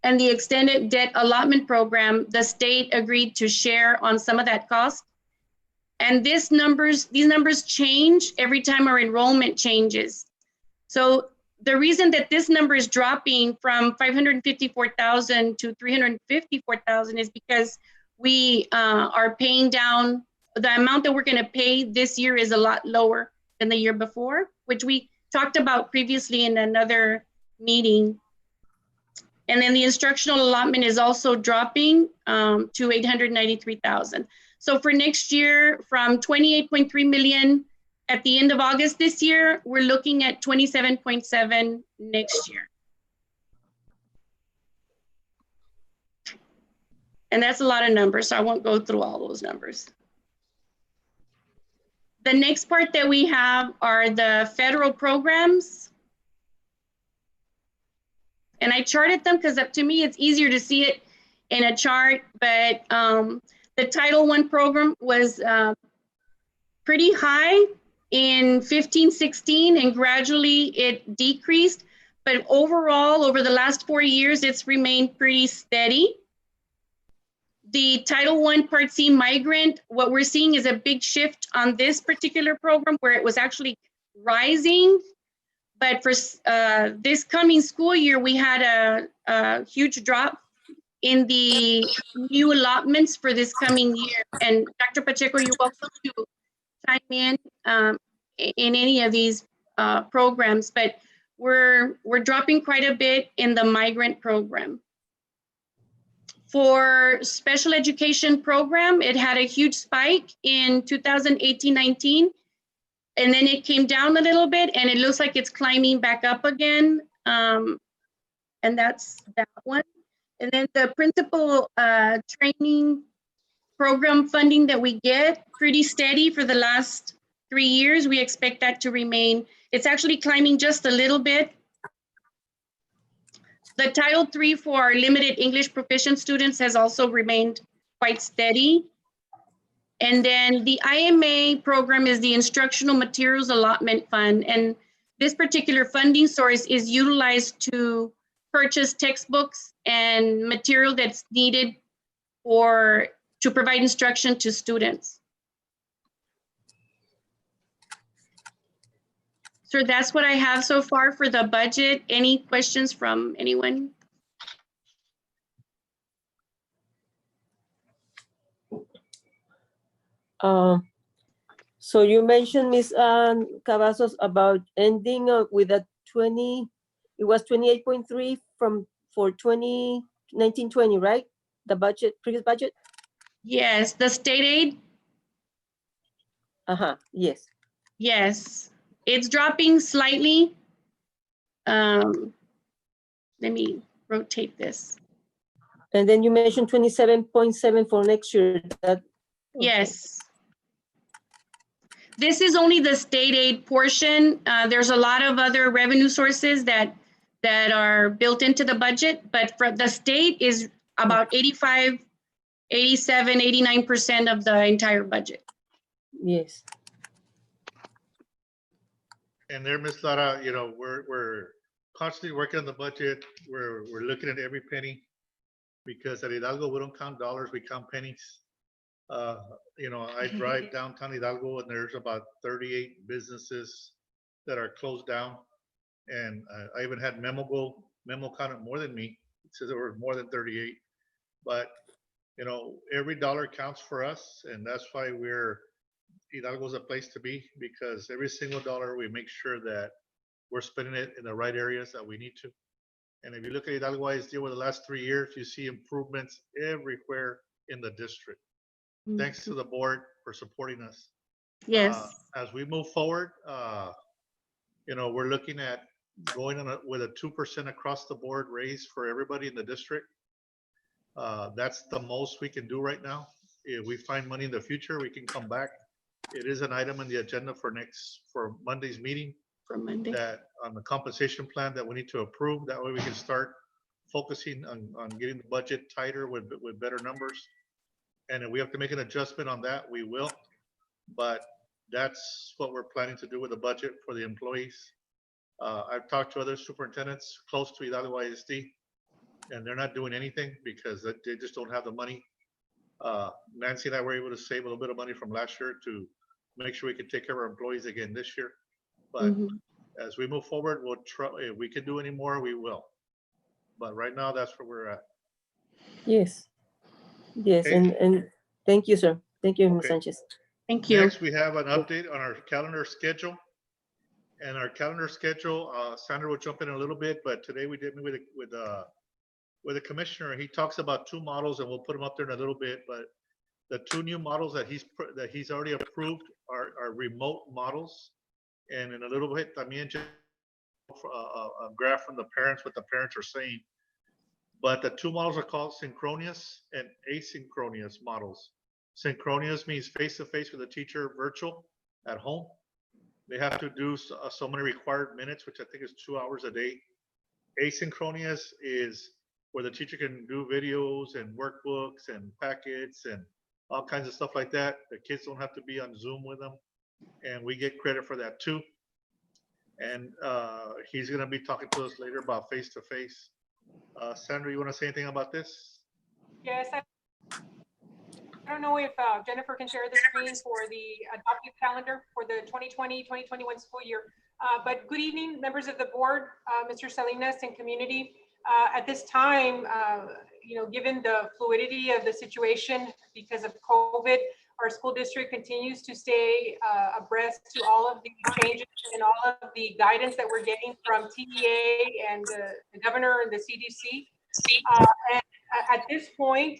and the Extended Debt Allotment Program, the state agreed to share on some of that cost. And these numbers change every time our enrollment changes. So the reason that this number is dropping from 554,000 to 354,000 is because we are paying down. The amount that we're going to pay this year is a lot lower than the year before, which we talked about previously in another meeting. And then the instructional allotment is also dropping to 893,000. So for next year, from 28.3 million at the end of August this year, we're looking at 27.7 next year. And that's a lot of numbers, so I won't go through all those numbers. The next part that we have are the federal programs. And I charted them because to me, it's easier to see it in a chart, but the Title I program was pretty high in 15-16 and gradually it decreased. But overall, over the last 4 years, it's remained pretty steady. The Title I Part C Migrant, what we're seeing is a big shift on this particular program where it was actually rising. But for this coming school year, we had a huge drop in the new allotments for this coming year. And Dr. Pacheco, you're welcome to chime in any of these programs, but we're dropping quite a bit in the migrant program. For special education program, it had a huge spike in 2018-19, and then it came down a little bit, and it looks like it's climbing back up again. And that's that one. And then the principal training program funding that we get, pretty steady for the last 3 years. We expect that to remain. It's actually climbing just a little bit. The Title III for our limited English proficient students has also remained quite steady. And then the IMA program is the Instructional Materials Allotment Fund. And this particular funding source is utilized to purchase textbooks and material that's needed to provide instruction to students. So that's what I have so far for the budget. Any questions from anyone? So you mentioned, Ms. Cavazos, about ending with a 20, it was 28.3 for 2019-20, right? The budget, previous budget? Yes, the state aid. Yes. Yes, it's dropping slightly. Let me rotate this. And then you mentioned 27.7 for next year. Yes. This is only the state aid portion. There's a lot of other revenue sources that are built into the budget, but for the state is about 85, 87, 89% of the entire budget. Yes. And there, Ms. Lara, you know, we're constantly working on the budget. We're looking at every penny because at Hidalgo, we don't count dollars, we count pennies. You know, I drive downtown Hidalgo and there's about 38 businesses that are closed down. And I even had Memo counted more than me. It says there were more than 38. But, you know, every dollar counts for us. And that's why Hidalgo's a place to be, because every single dollar we make sure that we're spending it in the right areas that we need to. And if you look at Hidalgo ISD over the last 3 years, you see improvements everywhere in the district. Thanks to the board for supporting us. Yes. As we move forward, you know, we're looking at going with a 2% across the board raise for everybody in the district. That's the most we can do right now. If we find money in the future, we can come back. It is an item in the agenda for Monday's meeting. For Monday. That on the compensation plan that we need to approve. That way we can start focusing on getting the budget tighter with better numbers. And if we have to make an adjustment on that, we will. But that's what we're planning to do with the budget for the employees. I've talked to other superintendents close to Hidalgo ISD, and they're not doing anything because they just don't have the money. Nancy and I were able to save a little bit of money from last year to make sure we can take care of our employees again this year. But as we move forward, we'll try. If we can do any more, we will. But right now, that's where we're at. Yes. Yes, Okay. and thank you, sir. Thank you, Ms. Okay. Sanchez. Thank you. Next, we have an update on our calendar schedule. And our calendar schedule, Sandra will jump in a little bit, but today we did meet with the commissioner. He talks about 2 models, and we'll put them up there in a little bit. But the 2 new models that he's already approved are remote models. And in a little bit, también a graph from the parents, what the parents are saying. But the 2 models are called Synchronous and Asynchronous models. Synchronous means face-to-face with the teacher, virtual, at home. They have to do so many required minutes, which I think is 2 hours a day. Asynchronous is where the teacher can do videos and workbooks and packets and all kinds of stuff like that. The kids don't have to be on Zoom with them, and we get credit for that too. And he's going to be talking to us later about face-to-face. Sandra, you want to say anything about this? Yes, I don't know if Jennifer can share the screen for the adopted calendar for the 2020-2021 school year. But good evening, members of the board, Mr. Salinas and community. At this time, given the fluidity of the situation because of COVID, our school district continues to stay abreast to all of the changes and all of the guidance that we're getting from TEA and the governor and the CDC. And at this point,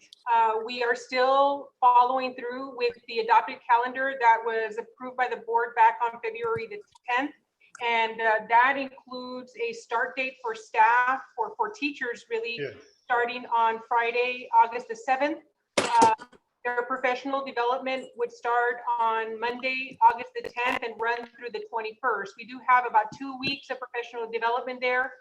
we are still following through with the adopted calendar that was approved by the board back on February the 10th. And that includes a start date for staff or for teachers really starting on Friday, August the 7th. Their professional development would start on Monday, August the 10th and run through the 21st. We do have about 2 weeks of professional development there,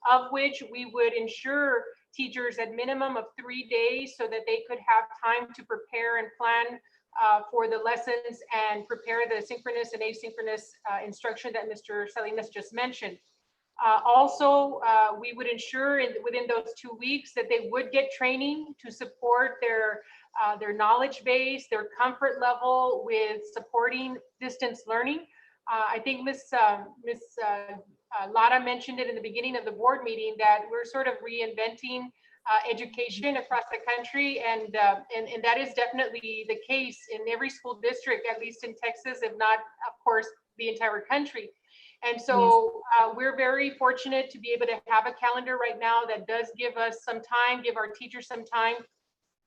of which we would ensure teachers at minimum of 3 days so that they could have time to prepare and plan for the lessons and prepare the synchronous and asynchronous instruction that Mr. Salinas just mentioned. Also, we would ensure within those 2 weeks that they would get training to support their knowledge base, their comfort level with supporting distance learning. I think Ms. Lara mentioned it in the beginning of the board meeting that we're sort of reinventing education across the country, and that is definitely the case in every school district, at least in Texas, if not, of course, the entire country. And so we're very fortunate to be able to have a calendar right now that does give us some time, give our teachers some time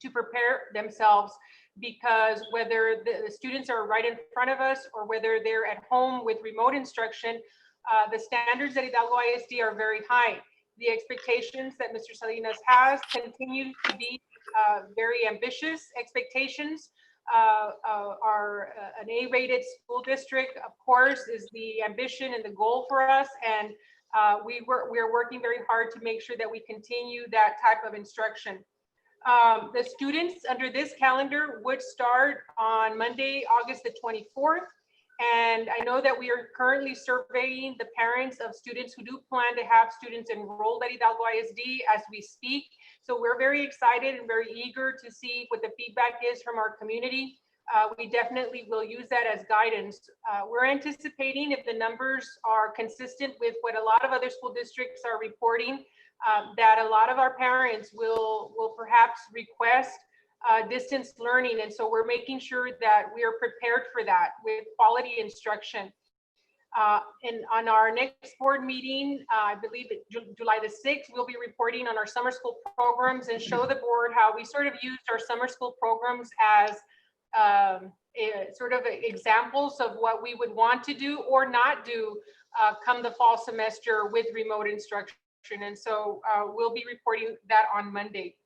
to prepare themselves, because whether the students are right in front of us or whether they're at home with remote instruction, the standards at Hidalgo ISD are very high. The expectations that Mr. Salinas has continue to be very ambitious expectations. Our an A-rated school district, of course, is the ambition and the goal for us, and we are working very hard to make sure that we continue that type of instruction. The students under this calendar would start on Monday, August the 24th. And I know that we are currently surveying the parents of students who do plan to have students enrolled at Hidalgo ISD as we speak. So we're very excited and very eager to see what the feedback is from our community. We definitely will use that as guidance. We're anticipating, if the numbers are consistent with what a lot of other school districts are reporting, that a lot of our parents will perhaps request distance learning. And so we're making sure that we are prepared for that with quality instruction. And on our next board meeting, I believe July the 6th, we'll be reporting on our summer school programs and show the board how we sort of used our summer school programs as sort of examples of what we would want to do or not do come the fall semester with remote instruction. And so we'll be reporting that on Monday.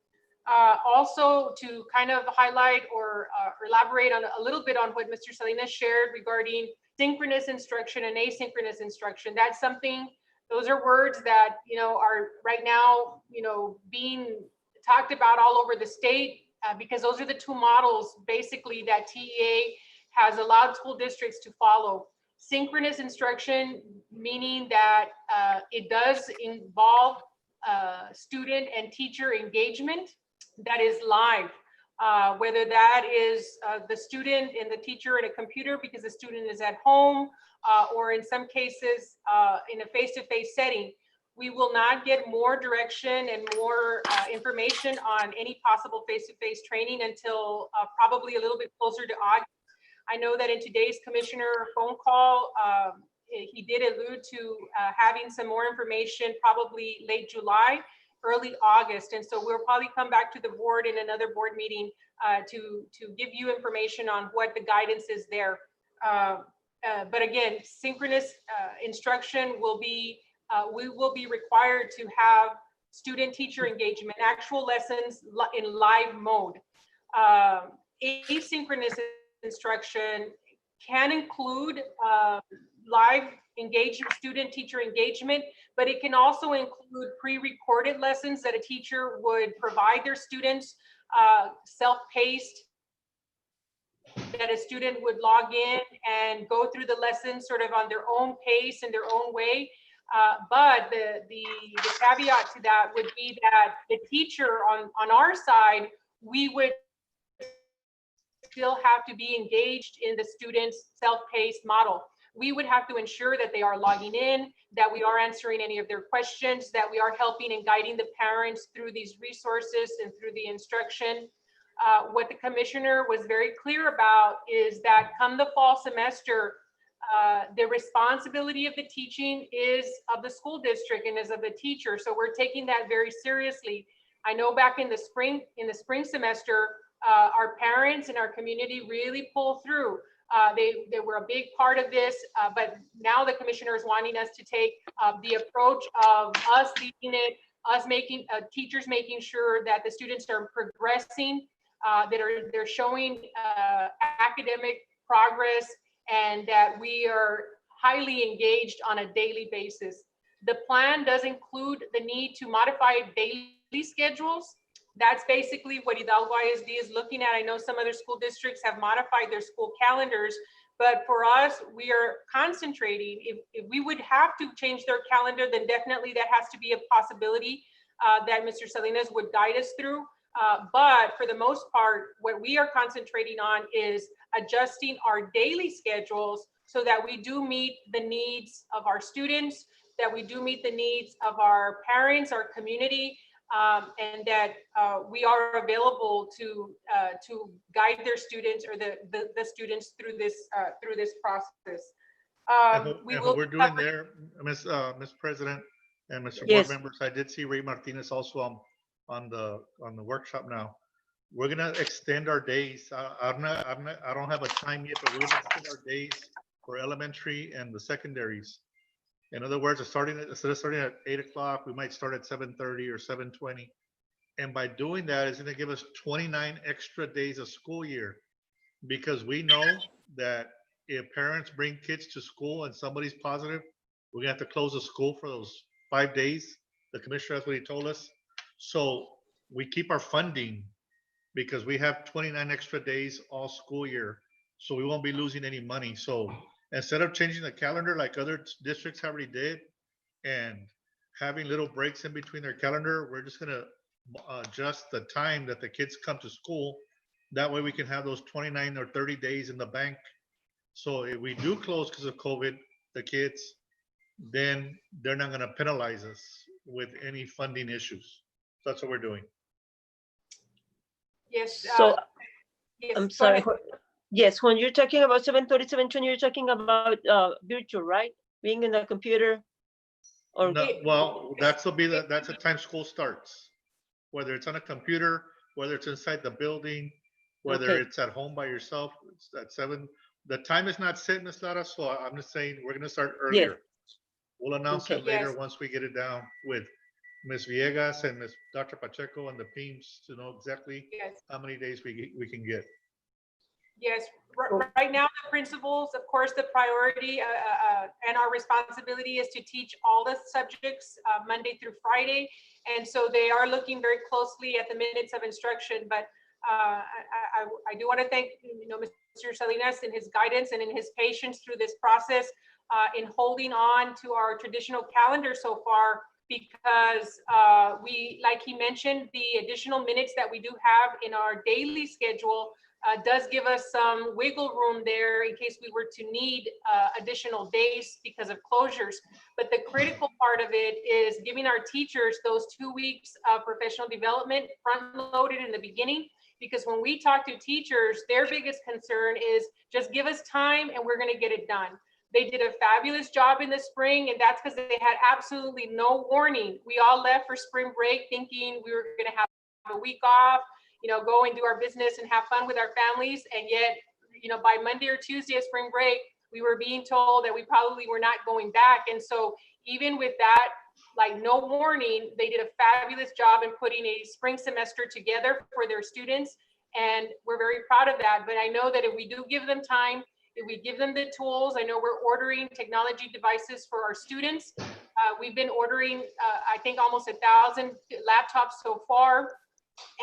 Also, to kind of highlight or elaborate on a little bit on what Mr. Salinas shared regarding synchronous instruction and asynchronous instruction. That's something, those are words that, are right now, being talked about all over the state because those are the two models basically that TEA has allowed school districts to follow. Synchronous instruction, meaning that it does involve student and teacher engagement that is live, whether that is the student and the teacher at a computer because the student is at home, or in some cases in a face-to-face setting. We will not get more direction and more information on any possible face-to-face training until probably a little bit closer to August. I know that in today's commissioner phone call, he did allude to having some more information probably late July, early August. And so we'll probably come back to the board in another board meeting to give you information on what the guidance is there. But again, synchronous instruction will be, we will be required to have student teacher engagement, actual lessons in live mode. Asynchronous instruction can include live student-teacher engagement, but it can also include pre-recorded lessons that a teacher would provide their students, self-paced, that a student would log in and go through the lessons sort of on their own pace and their own way. But the caveat to that would be that the teacher on our side, we would still have to be engaged in the students' self-paced model. We would have to ensure that they are logging in, that we are answering any of their questions, that we are helping and guiding the parents through these resources and through the instruction. What the commissioner was very clear about is that come the fall semester, the responsibility of the teaching is of the school district and is of the teacher. So we're taking that very seriously. I know back in the spring semester, our parents and our community really pull through. They were a big part of this, but now the commissioner is wanting us to take the approach of us leading it, us making teachers making sure that the students are progressing, they're showing academic progress, and that we are highly engaged on a daily basis. The plan does include the need to modify daily schedules. That's basically what Hidalgo ISD is looking at. I know some other school districts have modified their school calendars, but for us, we are concentrating. If we would have to change their calendar, then definitely that has to be a possibility that Mr. Salinas would guide us through. But for the most part, what we are concentrating on is adjusting our daily schedules so that we do meet the needs of our students, that we do meet the needs of our parents, our community, and that we are available to guide their students or the students through this process. What we're doing there, Ms. President and Mr. Yes. Board members, I did see Ray Martinez also on the workshop now. We're gonna extend our days. I don't have a time yet, but we're gonna extend our days for elementary and the secondaries. In other words, instead of starting at 8 o'clock, we might start at 7:30 or 7:20. And by doing that, it's gonna give us 29 extra days of school year. Because we know that if parents bring kids to school and somebody's positive, we're gonna have to close the school for those 5 days. The commissioner, that's what he told us. So we keep our funding because we have 29 extra days all school year. So we won't be losing any money. So instead of changing the calendar like other districts already did and having little breaks in between their calendar, we're just gonna adjust the time that the kids come to school. That way we can have those 29 or 30 days in the bank. So if we do close because of COVID, the kids, then they're not gonna penalize us with any funding issues. So that's what we're doing. Yes. So Yes, I'm go sorry. ahead. Yes, when you're talking about 7:30, 7:20, you're talking about virtual, right? Being in the computer or No, well, that's the time school starts. Whether it's on a computer, whether it's inside the building, whether Okay. it's at home by yourself, it's at 7. The time is not set, Ms. Lara, so I'm just saying we're gonna start earlier. We'll announce Okay. it later Yes. once we get it down with Ms. Villegas and Dr. Pacheco and the teams to know exactly Yes. how many days we can get. Yes, right now, the principals, of course, the priority and our responsibility is to teach all the subjects Monday through Friday. And so they are looking very closely at the minutes of instruction. But I do want to thank, Mr. Salinas and his guidance and in his patience through this process in holding on to our traditional calendar so far, because like he mentioned, the additional minutes that we do have in our daily schedule does give us some wiggle room there in case we were to need additional days because of closures. But the critical part of it is giving our teachers those 2 weeks of professional development front loaded in the beginning, because when we talk to teachers, their biggest concern is just give us time and we're going to get it done. They did a fabulous job in the spring, and that's because they had absolutely no warning. We all left for spring break thinking we were going to have a week off, go and do our business and have fun with our families. And yet, by Monday or Tuesday of spring break, we were being told that we probably were not going back. And so even with that, like no warning, they did a fabulous job in putting a spring semester together for their students. And we're very proud of that. But I know that if we do give them time, If we give them the tools, I know we're ordering technology devices for our students. We've been ordering, I think, almost 1,000 laptops so far.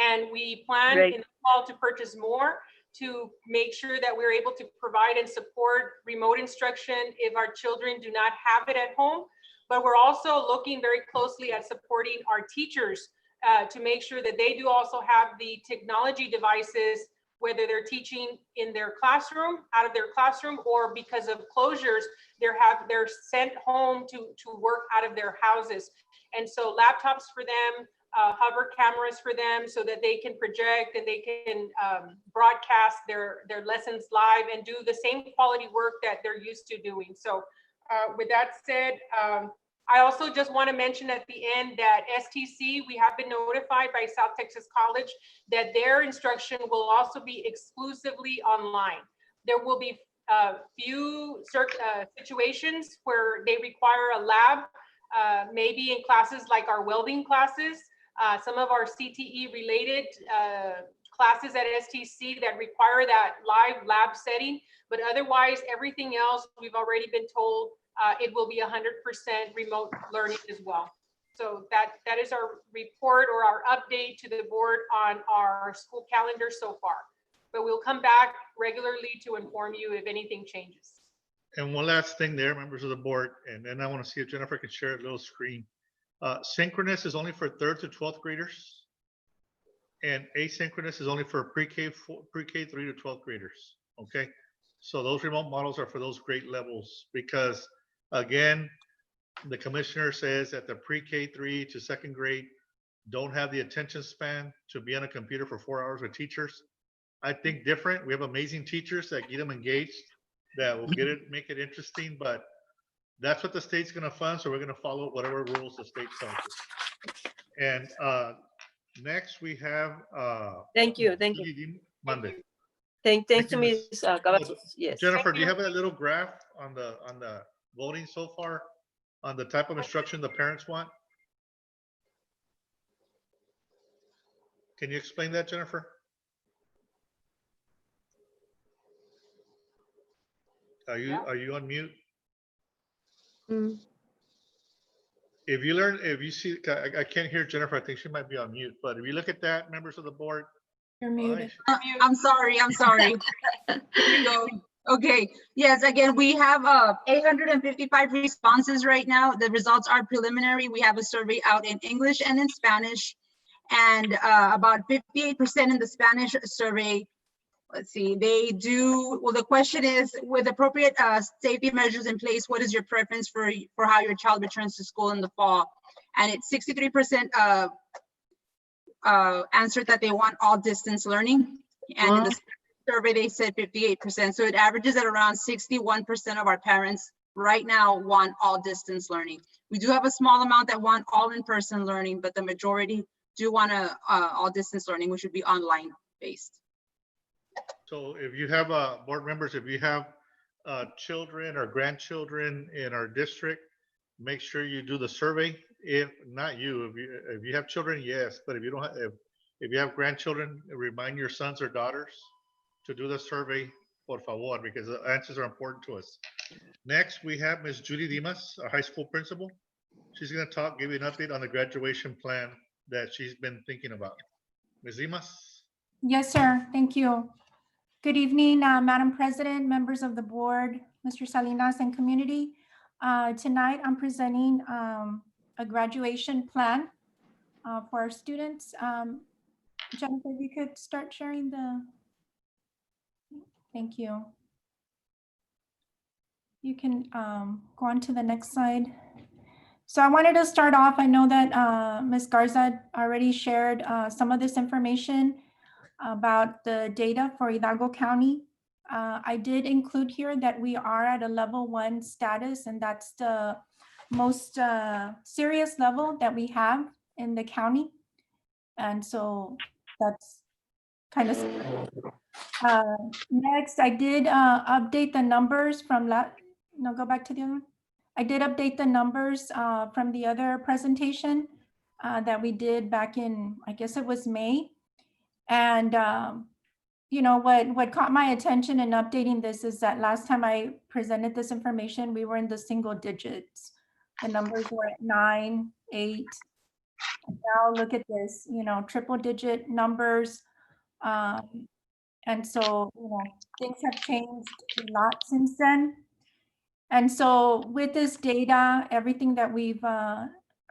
And we plan Great. in the fall to purchase more to make sure that we're able to provide and support remote instruction if our children do not have it at home. But we're also looking very closely at supporting our teachers to make sure that they do also have the technology devices, whether they're teaching in their classroom, out of their classroom, or because of closures, they're sent home to work out of their houses. And so laptops for them, hover cameras for them so that they can project and they can broadcast their lessons live and do the same quality work that they're used to doing. So with that said, I also just want to mention at the end that STC, we have been notified by South Texas College that their instruction will also be exclusively online. There will be few situations where they require a lab, maybe in classes like our welding classes, some of our CTE related classes at STC that require that live lab setting, but otherwise everything else we've already been told it will be 100% remote learning as well. So that is our report or our update to the board on our school calendar so far. But we'll come back regularly to inform you if anything changes. And one last thing there, members of the board, and then I want to see if Jennifer can share a little screen. Synchronous is only for 3rd to 12th graders, and asynchronous is only for pre-K 3 to 12th graders. Okay, so those remote models are for those grade levels because, again, the commissioner says that the pre-K 3 to 2nd grade don't have the attention span to be on a computer for 4 hours with teachers. I think different. We have amazing teachers that get them engaged, that will make it interesting, but that's what the state's going to fund, so we're going to follow whatever rules the state tells us. And next we have Thank you. Monday. Thanks Thank to you, Ms. Cavazos. Yes. Jennifer, do you have a little graph on the voting so far on the type of instruction the parents want? Can you explain that, Jennifer? Are you on mute? Mm. If you see, I can't hear Jennifer. I think she might be on mute. But if you look at that, members of the board. You're muted. I'm sorry. Here we go. Okay, yes, again, we have 855 responses right now. The results are preliminary. We have a survey out in English and in Spanish, and about 58% in the Spanish survey. Let's see, the question is, with appropriate safety measures in place, what is your preference for how your child returns to school in the fall? And it's 63% answered that they want all distance learning. And in the survey, they said 58%. So it averages at around 61% of our parents right now want all distance learning. We do have a small amount that want all in-person learning, but the majority do want all distance learning, which would be online based. So if you have board members, if you have children or grandchildren in our district, make sure you do the survey. If not you, if you have children, yes, but if you don't have, if you have grandchildren, remind your sons or daughters to do the survey, por favor, because the answers are important to us. Next, we have Ms. Judy Dimas, our high school principal. She's going to give you an update on the graduation plan that she's been thinking about. Ms. Dimas? Yes, sir. Thank you. Good evening, Madam President, members of the board, Mr. Salinas, and community. Tonight, I'm presenting a graduation plan for our students. Jennifer, if you could start sharing thank you. You can go on to the next slide. So I wanted to start off, I know that Ms. Garza already shared some of this information about the data for Hidalgo County. I did include here that we are at a level 1 status, and that's the most serious level that we have in the county. And so that's kind of next. I did update the numbers from go back to the other one. I did update the numbers from the other presentation that we did back in, I guess it was May. And you know, what caught my attention in updating this is that last time I presented this information, we were in the single digits. The numbers were at 9, 8. Now look at this, you know, triple digit numbers. And so, you know, things have changed a lot since then. And so with this data, everything that we've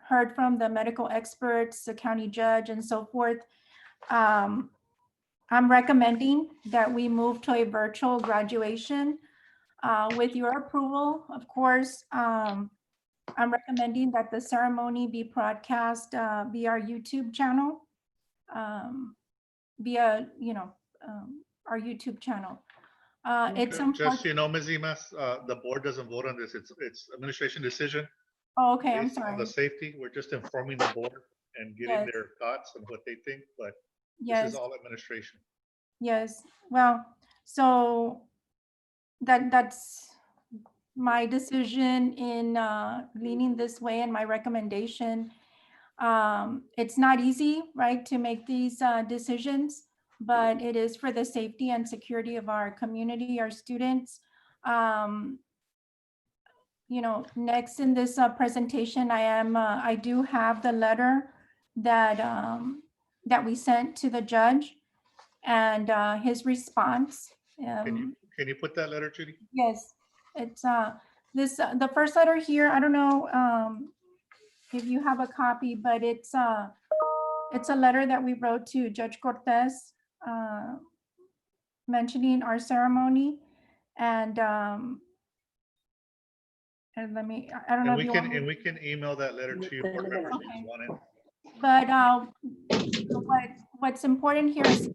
heard from the medical experts, the county judge and so forth, I'm recommending that we move to a virtual graduation with your approval. Of course, I'm recommending that the ceremony be broadcast via our YouTube channel, via, you know, our YouTube channel. It's Just so important. you know, Ms. Imas, the board doesn't vote on this. It's administration decision. Oh, okay, I'm Based on the sorry. safety, we're just informing the board and getting Yes. their thoughts on what they think, but this Yes. is all administration. Yes. Well, so that's my decision in leaning this way and my recommendation. It's not easy, right, to make these decisions, but it is for the safety and security of our community, our students. You know, next in this presentation, I do have the letter that that we sent to the judge and his response. Can you put that letter, Judy? Yes, it's this the first letter here. I don't know if you have a copy, but it's a letter that we wrote to Judge Cortez mentioning our ceremony, and let me. I don't know And if we you can want me. and we can email that letter to you, board members, if you want it. But what's important here is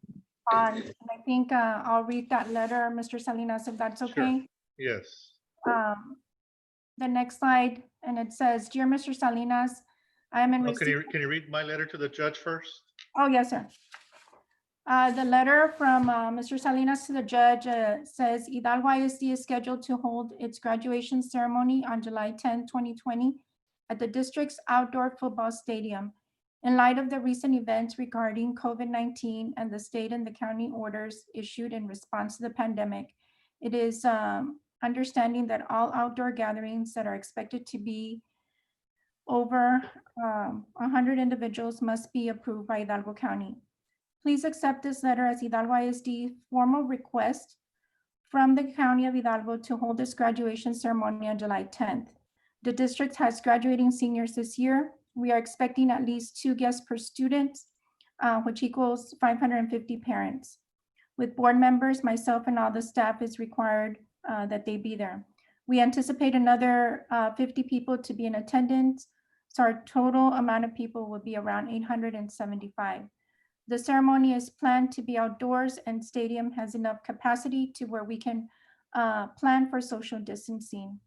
and I think I'll read that letter, Mr. Salinas, if that's okay. Yes. The next slide, and it says, "Dear Mr. Salinas, I am in Oh, receipt." can you read my letter to the judge first? Oh, yes, sir. The letter from Mr. Salinas to the judge says Hidalgo ISD is scheduled to hold its graduation ceremony on July 10, 2020 at the district's outdoor football stadium. In light of the recent events regarding COVID-19 and the state and the county orders issued in response to the pandemic, it is understanding that all outdoor gatherings that are expected to be over 100 individuals must be approved by Hidalgo County. Please accept this letter as Hidalgo ISD formal request from the County of Hidalgo to hold this graduation ceremony on July 10th. The district has graduating seniors this year. We are expecting at least 2 guests per student, which equals 550 parents. With board members, myself, and all the staff is required that they be there. We anticipate another 50 people to be in attendance, so our total amount of people will be around 875. The ceremony is planned to be outdoors and stadium has enough capacity to where we can plan for social distancing.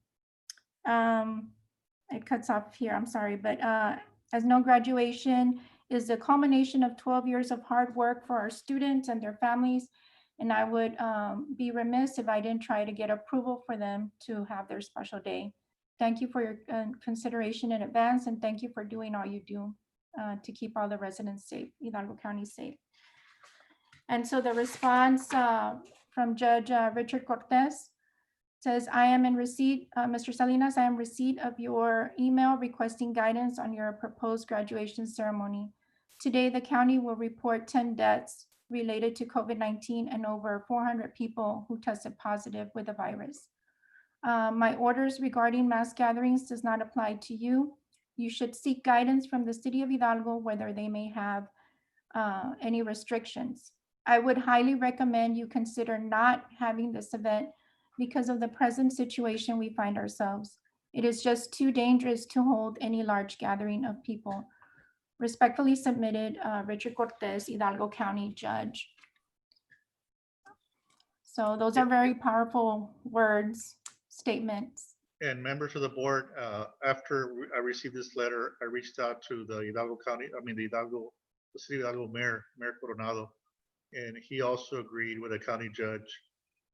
It cuts off here, I'm sorry, but as no graduation is the culmination of 12 years of hard work for our students and their families, and I would be remiss if I didn't try to get approval for them to have their special day. Thank you for your consideration in advance, and thank you for doing all you do to keep all the residents safe, Hidalgo County safe. And so the response from Judge Richard Cortez says, I am in receipt, Mr. Salinas, I am in receipt of your email requesting guidance on your proposed graduation ceremony. Today, the county will report 10 deaths related to COVID-19 and over 400 people who tested positive with the virus. My orders regarding mass gatherings does not apply to you. You should seek guidance from the city of Hidalgo whether they may have any restrictions. I would highly recommend you consider not having this event because of the present situation we find ourselves. It is just too dangerous to hold any large gathering of people. Respectfully submitted, Richard Cortez, Hidalgo County Judge. So those are very powerful words, statements. And members of the board, after I received this letter, I reached out to the Hidalgo County, the city of Hidalgo Mayor Coronado, and he also agreed with the county judge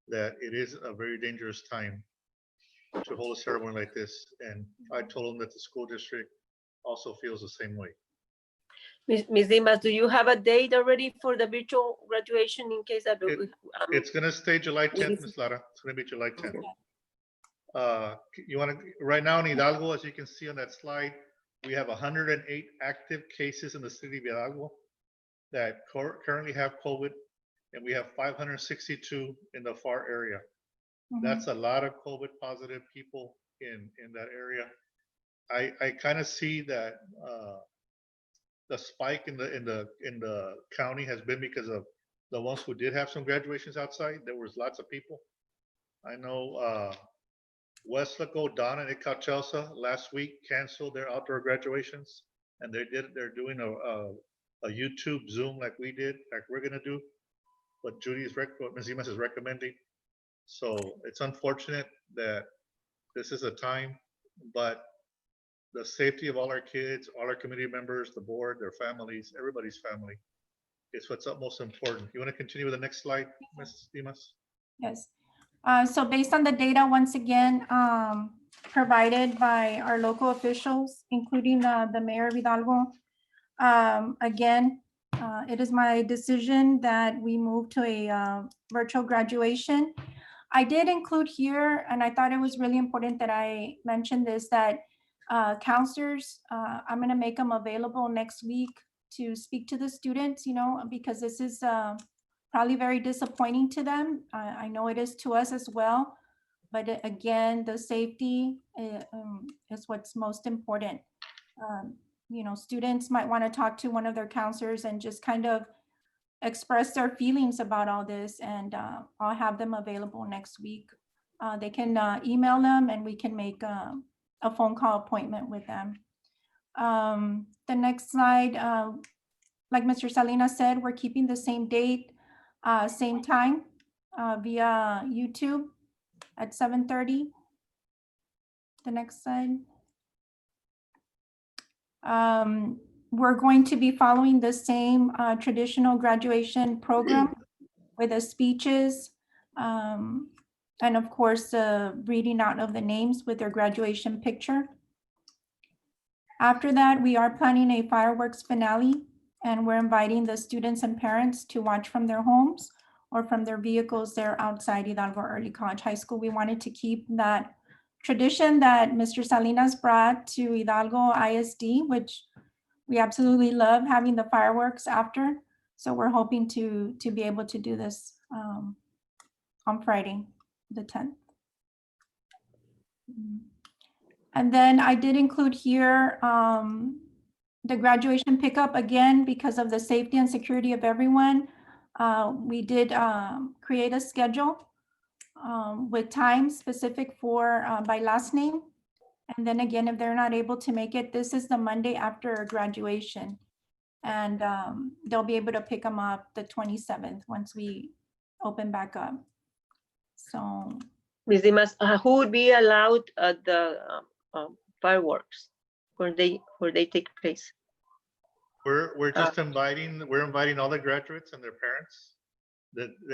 that it is a very dangerous time to hold a ceremony like this. And I told him that the school district also feels the same way. Ms. Dimas, do you have a date already for the virtual graduation in case that It's gonna stay July we 10th, listen- Ms. Lara. It's gonna be July 10th. You wanna, right now in Hidalgo, as you can see on that slide, we have 108 active cases in the city of Hidalgo that currently have COVID, and we have 562 in the FAR area. That's a lot of COVID positive people in that area. I kind of see that the spike in the county has been because of the ones who did have some graduations outside. There was lots of people. I know Westlaco, Donna, and Cauchelsa last week canceled their outdoor graduations, and they're doing a YouTube Zoom like we did, like we're gonna do. What Ms. Dimas is recommending. So it's unfortunate that this is a time, but the safety of all our kids, all our community members, the board, their families, everybody's family is what's most important. You want to continue with the next slide, Ms. Dimas? Yes. So based on the data, once again, provided by our local officials, including the Mayor of Hidalgo, again, it is my decision that we move to a virtual graduation. I did include here, and I thought it was really important that I mentioned this, that counselors, I'm going to make them available next week to speak to the students, you know, because this is probably very disappointing to them. I know it is to us as well, but again, the safety is what's most important. You know, students might want to talk to one of their counselors and just kind of express their feelings about all this, and I'll have them available next week. They can email them and we can make a phone call appointment with them. The next slide, like Mr. Salinas said, we're keeping the same date, same time via YouTube at 7:30. The next slide. We're going to be following the same traditional graduation program with the speeches and of course reading out of the names with their graduation picture. After that, we are planning a fireworks finale, and we're inviting the students and parents to watch from their homes or from their vehicles there outside Hidalgo Early College High School. We wanted to keep that tradition that Mr. Salinas brought to Hidalgo ISD, which we absolutely love having the fireworks after. So we're hoping to be able to do this on Friday, the 10th. And then I did include here the graduation pickup, again, because of the safety and security of everyone. We did create a schedule with time specific for by last name. And then again, if they're not able to make it, this is the Monday after graduation. And they'll be able to pick them up the 27th once we open back up. So. Ms. Dimas, who would be allowed at the fireworks where they take place? We're just inviting all the graduates and their parents.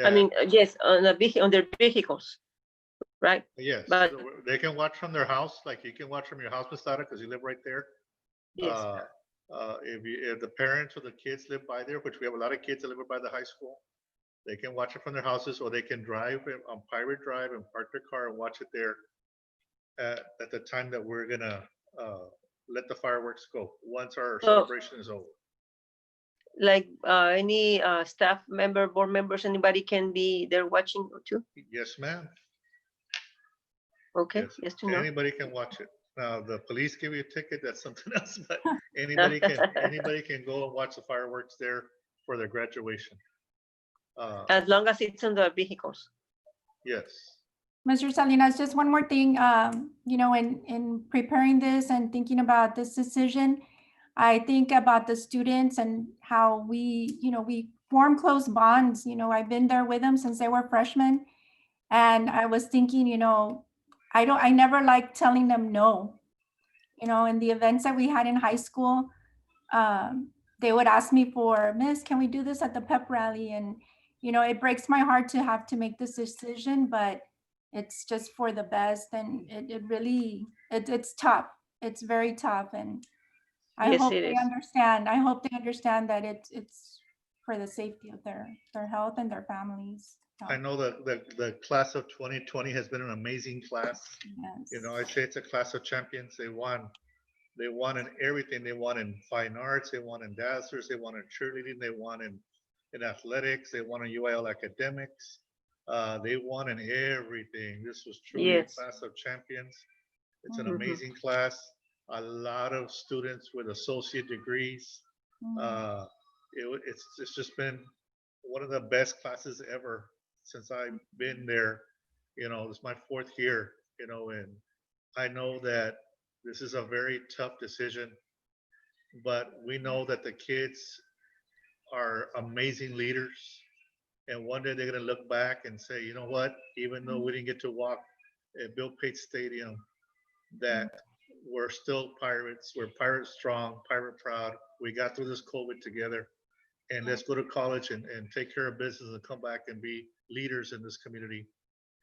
I mean, yes, on their vehicles, right? Yes, but so they can watch from their house, like you can watch from your house, Ms. Sara, because you live right there. Yes. If the parents or the kids live by there, which we have a lot of kids that live by the high school, they can watch it from their houses, or they can drive on Pirate Drive and park their car and watch it there at the time that we're gonna let the fireworks go once our celebration is over. Like any staff member, board members, anybody can be there watching too? Yes, ma'am. Okay, yes to know. Anybody can watch it. Now, the police give you a ticket, that's something else, but anybody can go and watch the fireworks there for their graduation. As long as it's in the vehicles. Yes. Mr. Salinas, just one more thing, you know, in preparing this and thinking about this decision, I think about the students and how we, you know, we form close bonds. You know, I've been there with them since they were freshmen. And I was thinking, you know, I never liked telling them no. You know, in the events that we had in high school, they would ask me for, Miss, can we do this at the pep rally? And, you know, it breaks my heart to have to make this decision, but it's just for the best. And it really, it's tough. It's very tough. And I Yes, hope it they is. understand. I hope they understand that it's for the safety of their health and their families. I know that the class of 2020 has been an amazing class. Yes. You know, I say it's a class of champions. They won in everything. They won in fine arts. They won in dancers. They won in cheerleading. They won in athletics. They won in UIL academics. They won in everything. This was truly Yes. a class of champions. It's an Mhm. amazing class. A lot of students with associate degrees. Mm. It's just been one of the best classes ever since I've been there. You know, it's my 4th year, you know, and I know that this is a very tough decision, but we know that the kids are amazing leaders. And one day they're going to look back and say, you know what, even though we didn't get to walk at Bill Pate Stadium, that we're still Pirates. We're Pirate strong, Pirate proud. We got through this COVID together. And let's go to college and take care of business and come back and be leaders in this community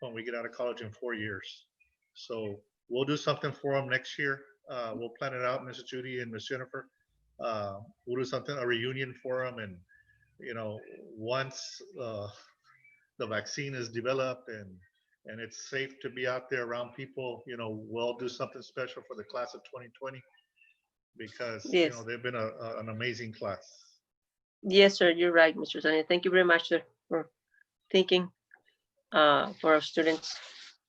when we get out of college in 4 years. So we'll do something for them next year. We'll plan it out, Mrs. Judy and Miss Jennifer. We'll do something, a reunion for them. And, you know, once the vaccine is developed and it's safe to be out there around people, you know, we'll do something special for the class of 2020 because, you know, Yes. they've been an amazing class. Yes, sir. You're right, Mr. Salinas. Thank you very much, sir, for thinking for our students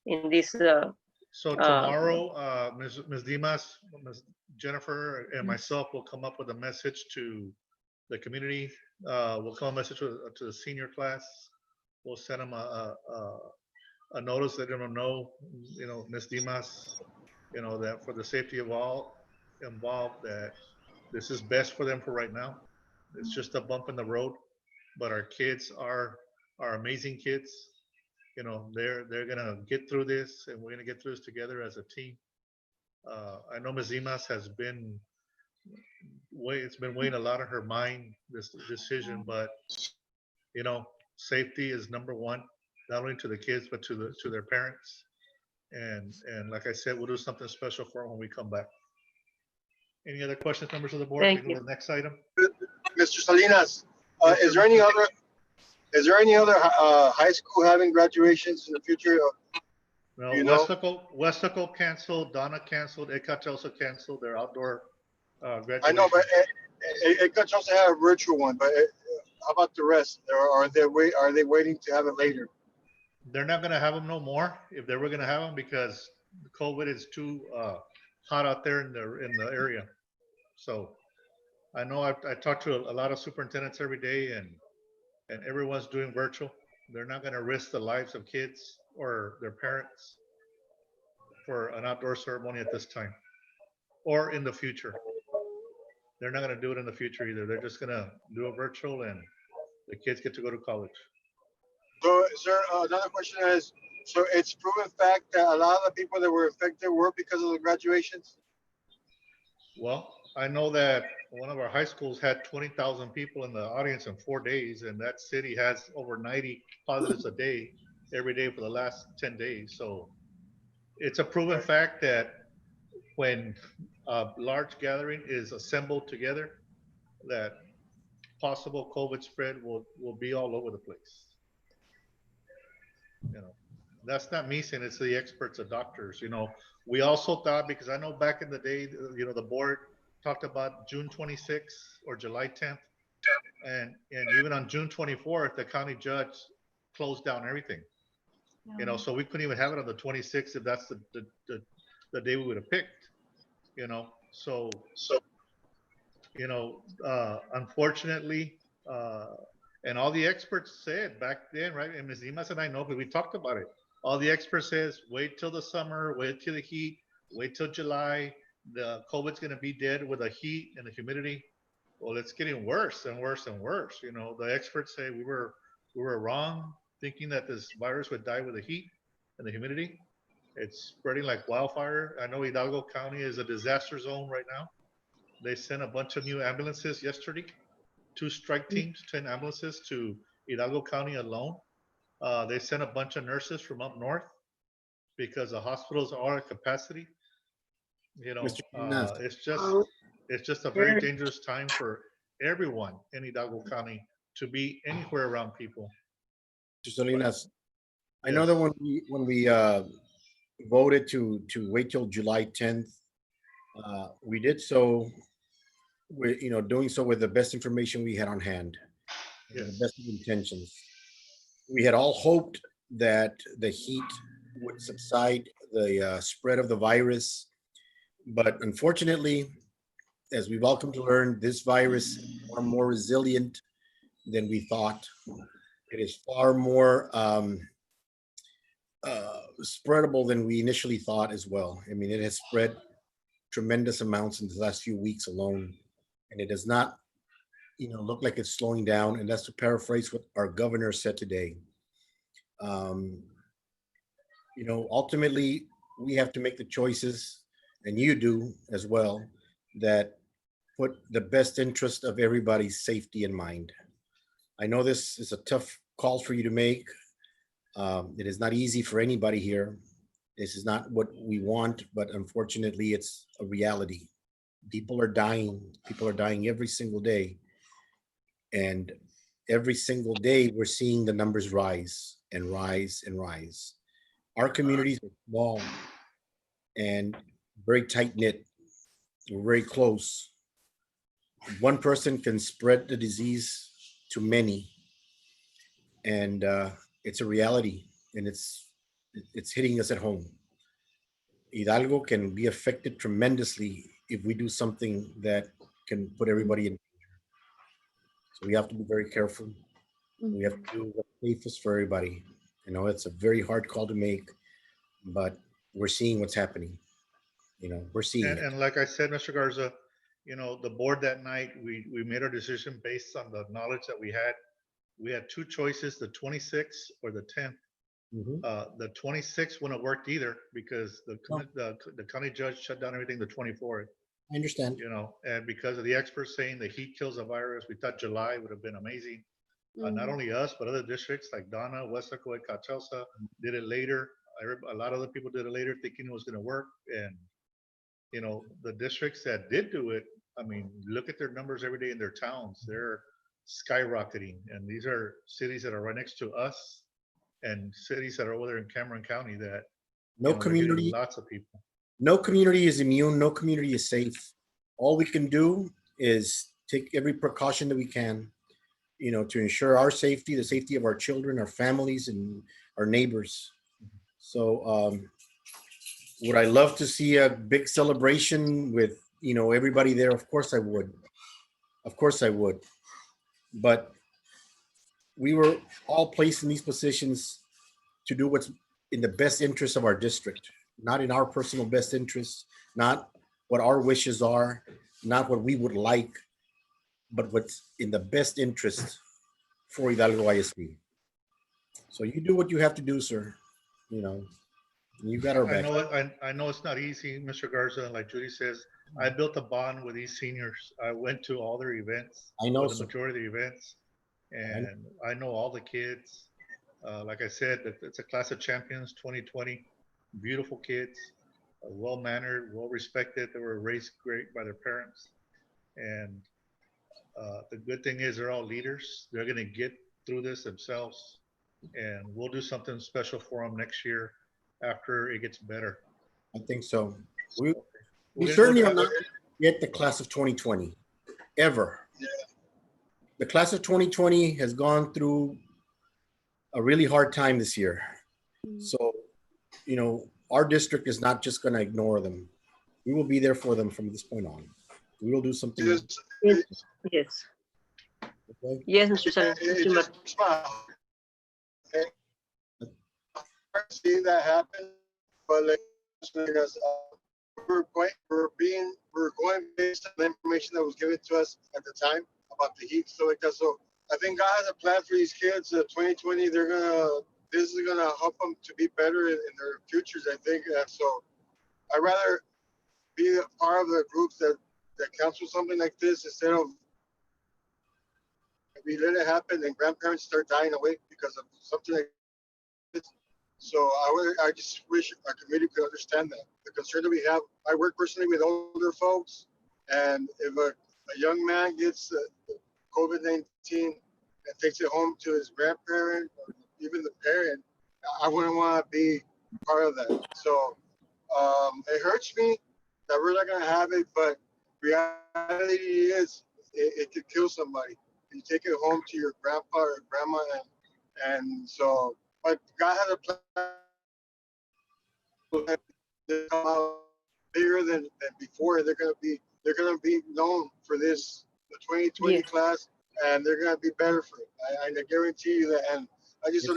in this. So tomorrow, Ms. Dimas, Ms. Jennifer, and myself will come up with a message to the community. We'll come a message to the senior class. We'll send them a notice, letting them know, you know, Ms. Dimas, you know, that for the safety of all involved, that this is best for them for right now. It's just a bump in the road, but our kids are amazing kids. You know, they're gonna get through this, and we're gonna get through this together as a team. I know Ms. Dimas has been it's been weighing a lot on her mind, this decision, but you know, safety is number one, not only to the kids but to their parents. And like I said, we'll do something special for them when we come back. Any other questions, members of the board? Thank We go you. to the next item. Mr. Salinas, Yes, is sir, there any Mr. other high school having graduations in the future? No, You know? Westaco canceled, Donna canceled, Ecate also canceled their outdoor graduation. I know, but it could also have a virtual one. But how about the rest? Are they waiting to have it later? They're not gonna have them no more if they were gonna have them because COVID is too hot out there in the area. So I know I talk to a lot of superintendents every day, and everyone's doing virtual. They're not gonna risk the lives of kids or their parents for an outdoor ceremony at this time or in the future. They're not gonna do it in the future either. They're just gonna do a virtual, and the kids get to go to college. So, sir, another question is, so it's proven fact that a lot of the people that were affected were because of the graduations? Well, I know that one of our high schools had 20,000 people in the audience in 4 days, and that city has over 90 positives a day, every day for the last 10 days. So it's a proven fact that when a large gathering is assembled together, that possible COVID spread will be all over the place. You know, that's not me saying, it's the experts, the doctors. You know, we also thought, because I know back in the day, you know, the board talked about June 26th or July 10th, and even on June 24th, the county judge closed down everything. You know, so we couldn't even have it on the 26th if that's the day we would have picked. You know, so you know, unfortunately, and all the experts said back then, right? And Ms. Dimas and I know, because we talked about it. All the experts says, wait till the summer, wait till the heat, wait till July. The COVID's going to be dead with the heat and the humidity. Well, it's getting worse and worse and worse. You know, the experts say we were wrong thinking that this virus would die with the heat and the humidity. It's spreading like wildfire. I know Hidalgo County is a disaster zone right now. They sent a bunch of new ambulances yesterday, 2 strike teams, 10 ambulances to Hidalgo County alone. They sent a bunch of nurses from up north because the hospitals are at capacity. You know, Mr. Salinas, it's just, It's just a very dangerous time for everyone in Hidalgo County to be anywhere around people. Mr. Salinas, I know Yes. that when we voted to wait till July 10th, we did so with, doing so with the best information we had on hand, and the Yes. best of intentions. We had all hoped that the heat would subside the spread of the virus, but unfortunately, as we've all come to learn, this virus is far more resilient than we thought. It is far more spreadable than we initially thought as well. I mean, it has spread tremendous amounts in the last few weeks alone, and it does not, look like it's slowing down. And that's to paraphrase what our governor said today. Um, Ultimately, we have to make the choices, and you do as well, that put the best interest of everybody's safety in mind. I know this is a tough call for you to make. It is not easy for anybody here. This is not what we want, but unfortunately, it's a reality. People are dying. People are dying every single day. And every single day, we're seeing the numbers rise and rise and rise. Our communities are small and very tight knit. We're very close. One person can spread the disease to many, and it's a reality, and it's hitting us at home. Hidalgo can be affected tremendously if we do something that can put everybody in. So we have to be very careful. We have to do what's safest for everybody. It's a very hard call to make, but we're seeing what's happening. We're seeing it. And like I said, Mr. Garza, the board that night, we made our decision based on the knowledge that we had. We had two choices, the 26th or the 10th. The 26th wouldn't have worked either because the county judge shut down everything the 24th. I understand. And because of the experts saying the heat kills the virus, we thought July would have been amazing. Not only us, but other districts like Donna, Westaco, and Cachausa did it later. A lot of other people did it later thinking it was going to work. And, the districts that did do it, I mean, look at their numbers every day in their towns. They're skyrocketing. And these are cities that are right next to us and cities that are over there in Cameron County that No they're getting community, lots of people. no community is immune. No community is safe. All we can do is take every precaution that we can, to ensure our safety, the safety of our children, our families, and our neighbors. So, would I love to see a big celebration with, everybody there? Of course I would. Of course I would. But we were all placed in these positions to do what's in the best interest of our district, not in our personal best interest, not what our wishes are, not what we would like, but what's in the best interest for Hidalgo ISD. So you do what you have to do, sir. You got our back. I know it's not easy, Mr. Garza. Like Judy says, I built a bond with these seniors. I went to all their events. I know, the sir. majority of the events, and I know all the kids. Like I said, it's a class of champions 2020. Beautiful kids, well mannered, well respected. They were raised great by their parents, and the good thing is they're all leaders. They're going to get through this themselves, and we'll do something special for them next year after it gets better. I think so. We certainly are not yet the class of 2020, ever. Yeah. The class of 2020 has gone through a really hard time this year. So, our district is not just going to ignore them. We will be there for them from this point on. We will do something. Yes. Okay? Yes, Mr. Salinas. See that happen, but like because we're going based on the information that was given to us at the time about the heat, so like that. So I think God has a plan for these kids. 2020, this is gonna help them to be better in their futures. I think, so I'd rather be a part of the groups that counsel something like this instead of we let it happen and grandparents start dying away because of something like this. So I just wish our community could understand that the concern that we have. I work personally with older folks, And if a young man gets COVID-19 and takes it home to his grandparent or even the parent, I wouldn't want to be part of that. So it hurts me that we're not going to have it, but reality is it could kill somebody. You take it home to your grandpa or grandma, and so, but God has a plan to come out bigger than before. They're gonna be known for this, the 2020 class, and they're gonna be better for it. I guarantee you that. And I just I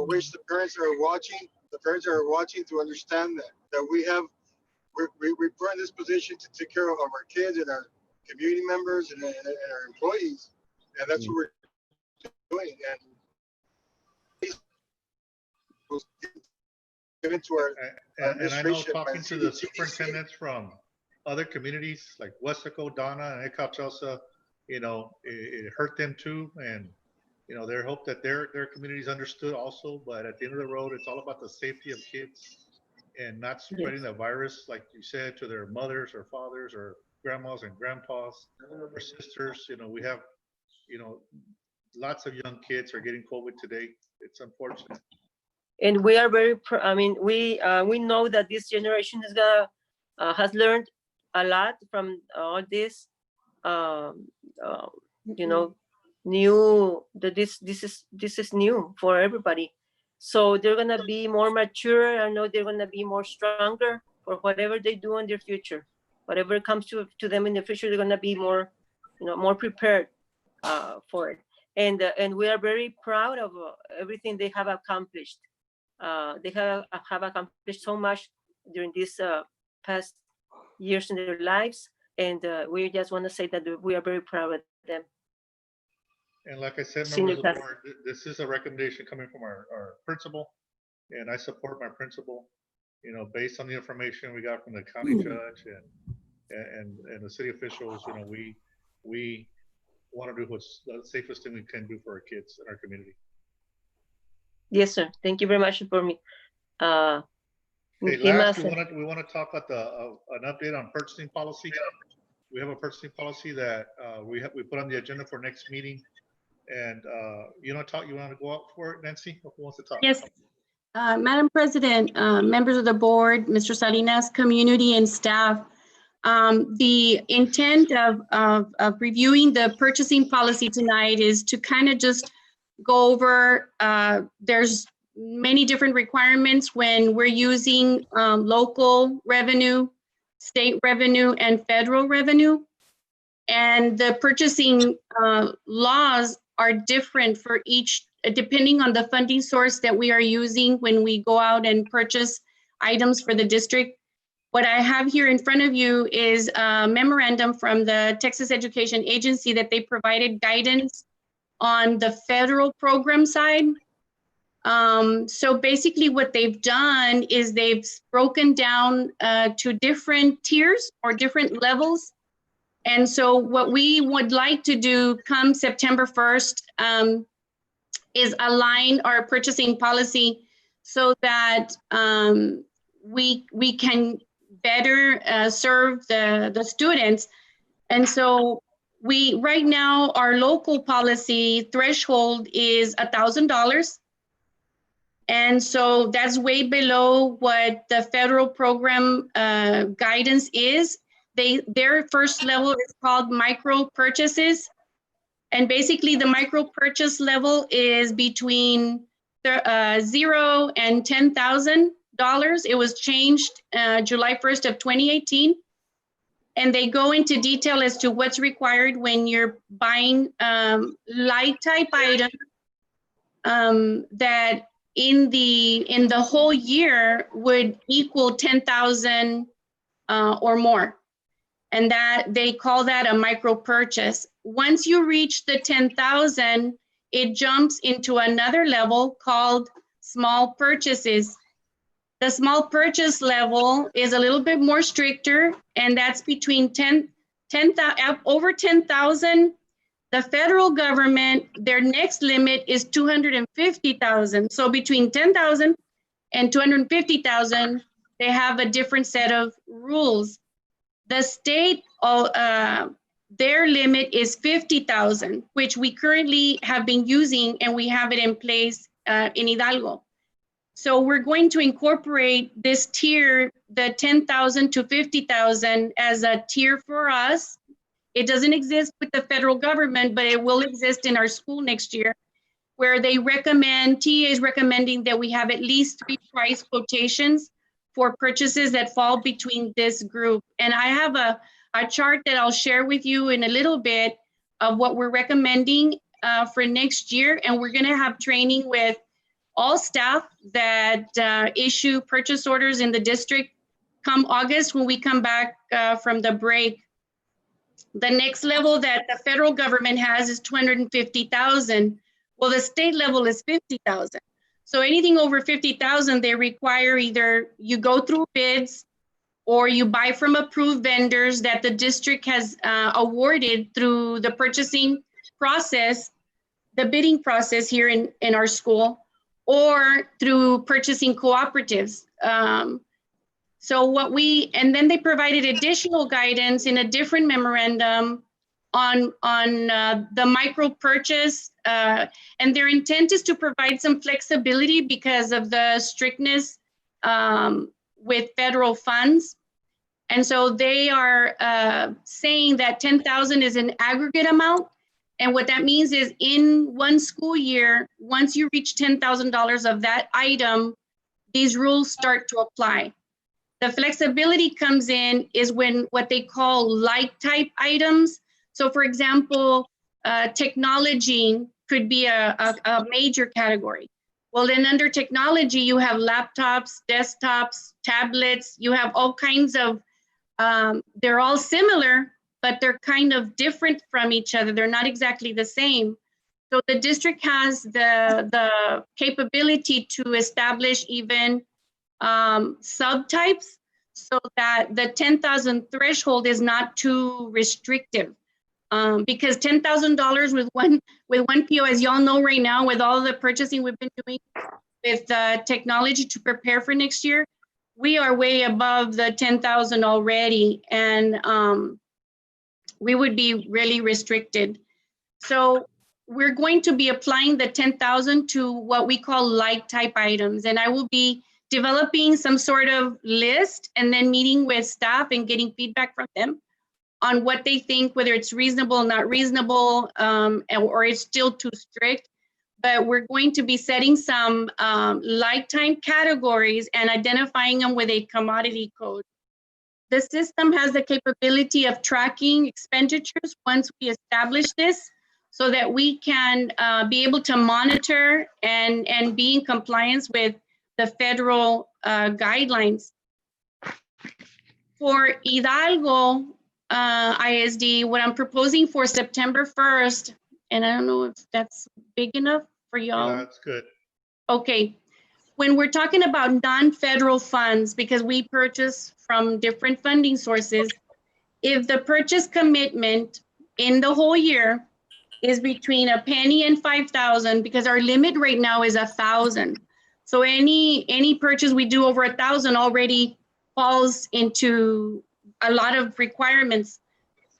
wish the parents that are watching, to understand that we put in this position to take care of our kids and our community members and our employees, and that's what we're doing. And given to our and I know administration by talking to the superintendents from other communities like Westaco, Donna, and Ecalchasa, it hurt them too. And, they hope that their communities understood also. But at the end of the road, it's all about the safety of kids and not spreading the virus, like you said, to their mothers or fathers or grandmas and grandpas or sisters. We have, lots of young kids are getting COVID today. It's unfortunate. And we are very, we know that this generation is has learned a lot from all this, new, that this is new for everybody. So they're gonna be more mature. I know they're gonna be more stronger for whatever they do in their future. Whatever comes to them in the future, they're gonna be more, more prepared for it. And we are very proud of everything they have accomplished. They have accomplished so much during these past years in their lives, and we just want to say that we are very proud of them. And like I said, members of the board, this is a recommendation coming from our principal, and I support my principal, based on the information we got from the county judge and the city officials. We want to do what's the safest thing we can do for our kids in our community. Yes, sir. Thank you very much for me. Hey, last, we want to talk about an update on purchasing policy. We have a purchasing policy that we put on the agenda for next meeting. And you want to go out for it, Nancy? Who wants to talk? Yes. Madam President, members of the board, Mr. Salinas, community and staff, the intent of reviewing the purchasing policy tonight is to kind of just go over, there's many different requirements when we're using local revenue, state revenue, and federal revenue. And the purchasing laws are different for each, depending on the funding source that we are using when we go out and purchase items for the district. What I have here in front of you is a memorandum from the Texas Education Agency that they provided guidance on the federal program side. So basically what they've done is they've broken down to different tiers or different levels. And so what we would like to do come September 1st is align our purchasing policy so that we can better serve the students. And so right now, our local policy threshold is $1,000. And so that's way below what the federal program guidance is. Their first level is called micro purchases. And basically the micro purchase level is between $0 and $10,000. It was changed July 1st of 2018. And they go into detail as to what's required when you're buying light type items that in the whole year would equal 10,000 or more. And that they call that a micro purchase. Once you reach the 10,000, it jumps into another level called small purchases. The small purchase level is a little bit more stricter, and that's between 10,000, over 10,000. The federal government, their next limit is 250,000. So between 10,000 and 250,000, they have a different set of rules. The state, their limit is 50,000, which we currently have been using, and we have it in place in Hidalgo. So we're going to incorporate this tier, the 10,000 to 50,000, as a tier for us. It doesn't exist with the federal government, but it will exist in our school next year, where they recommend, TA is recommending that we have at least 3 price quotations for purchases that fall between this group. And I have a chart that I'll share with you in a little bit of what we're recommending for next year. And we're gonna have training with all staff that issue purchase orders in the district come August when we come back from the break. The next level that the federal government has is 250,000. Well, the state level is 50,000. So anything over 50,000, they require either you go through bids or you buy from approved vendors that the district has awarded through the purchasing process, the bidding process here in our school, or through purchasing cooperatives. And then they provided additional guidance in a different memorandum on the micro purchase, and their intent is to provide some flexibility because of the strictness with federal funds. And so they are saying that 10,000 is an aggregate amount. And what that means is in one school year, once you reach $10,000 of that item, these rules start to apply. The flexibility comes in is when what they call like type items. So for example, technology could be a major category. Well, then under technology, you have laptops, desktops, tablets, you have all kinds of, they're all similar, but they're kind of different from each other. They're not exactly the same. So the district has the capability to establish even subtypes so that the 10,000 threshold is not too restrictive. Because $10,000 with one PO, as y'all know right now, with all the purchasing we've been doing with technology to prepare for next year, we are way above the 10,000 already, and we would be really restricted. So we're going to be applying the 10,000 to what we call like type items, and I will be developing some sort of list and then meeting with staff and getting feedback from them on what they think, whether it's reasonable, not reasonable, or it's still too strict. But we're going to be setting some like-time categories and identifying them with a commodity code. The system has the capability of tracking expenditures once we establish this, so that we can be able to monitor and be in compliance with the federal guidelines. For Hidalgo ISD, what I'm proposing for September 1st, and I don't know if that's big enough for y'all. Yeah, that's good. Okay, when we're talking about non-federal funds, because we purchase from different funding sources, if the purchase commitment in the whole year is between a penny and 5,000, because our limit right now is 1,000. So any purchase we do over 1,000 already falls into a lot of requirements.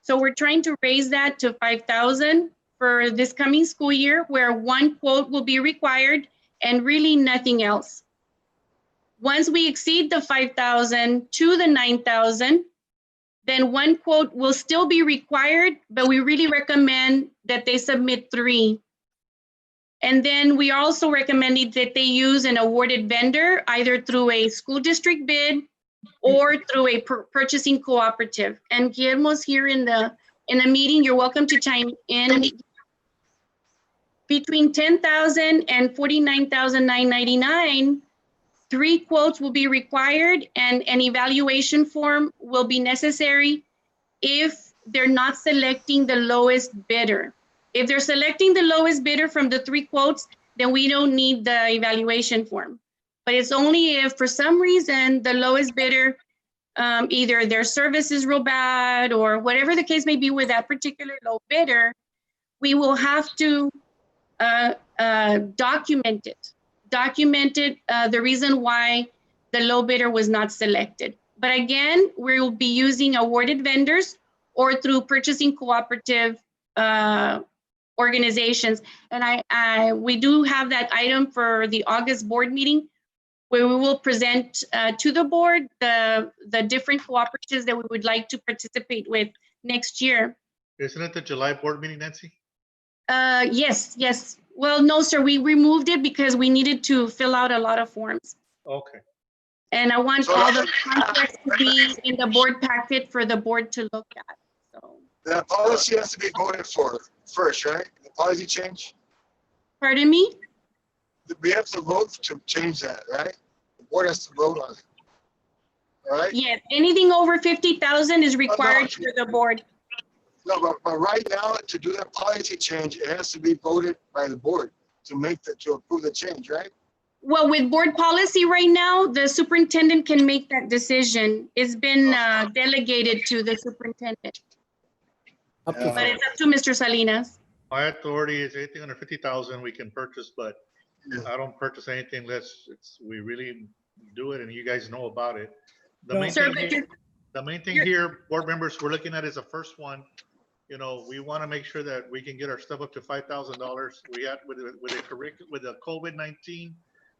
So we're trying to raise that to 5,000 for this coming school year, where one quote will be required and really nothing else. Once we exceed the 5,000 to the 9,000, then one quote will still be required, but we really recommend that they submit 3. And then we are also recommending that they use an awarded vendor, either through a school district bid or through a purchasing cooperative. And Guillermo's here in the meeting. You're welcome to chime in. Between 10,000 and 49,999, 3 quotes will be required, and an evaluation form will be necessary if they're not selecting the lowest bidder. If they're selecting the lowest bidder from the 3 quotes, then we don't need the evaluation form. But it's only if for some reason the lowest bidder, either their service is real bad or whatever the case may be with that particular low bidder, we will have to document it, the reason why the low bidder was not selected. But again, we will be using awarded vendors or through purchasing cooperative organizations. And we do have that item for the August board meeting, where we will present to the board the different cooperatives that we would like to participate with next year. Isn't it the July board meeting, Nancy? Yes. Well, no, sir, we removed it because we needed to fill out a lot of forms. Okay. And I want all the contracts to be in the board packet for the board to look at, so. The policy has to be voted for first, right? The policy change. Pardon me? We have to vote to change that, right? The board has to vote on it. All right? Yes, anything over 50,000 is required for the board. No, but right now, to do that policy change, it has to be voted by the board to approve the change, right? Well, with board policy right now, the superintendent can make that decision. It's been delegated to the superintendent. But it's up to Mr. Salinas. My authority is anything under 50,000 we can purchase, but Yeah. I don't purchase anything unless we really do it and you guys know about it. The No. main Sir, thing but here, the main thing here, board members, we're looking at is the first one. You know, we want to make sure that we can get our stuff up to $5,000. We had with the COVID-19,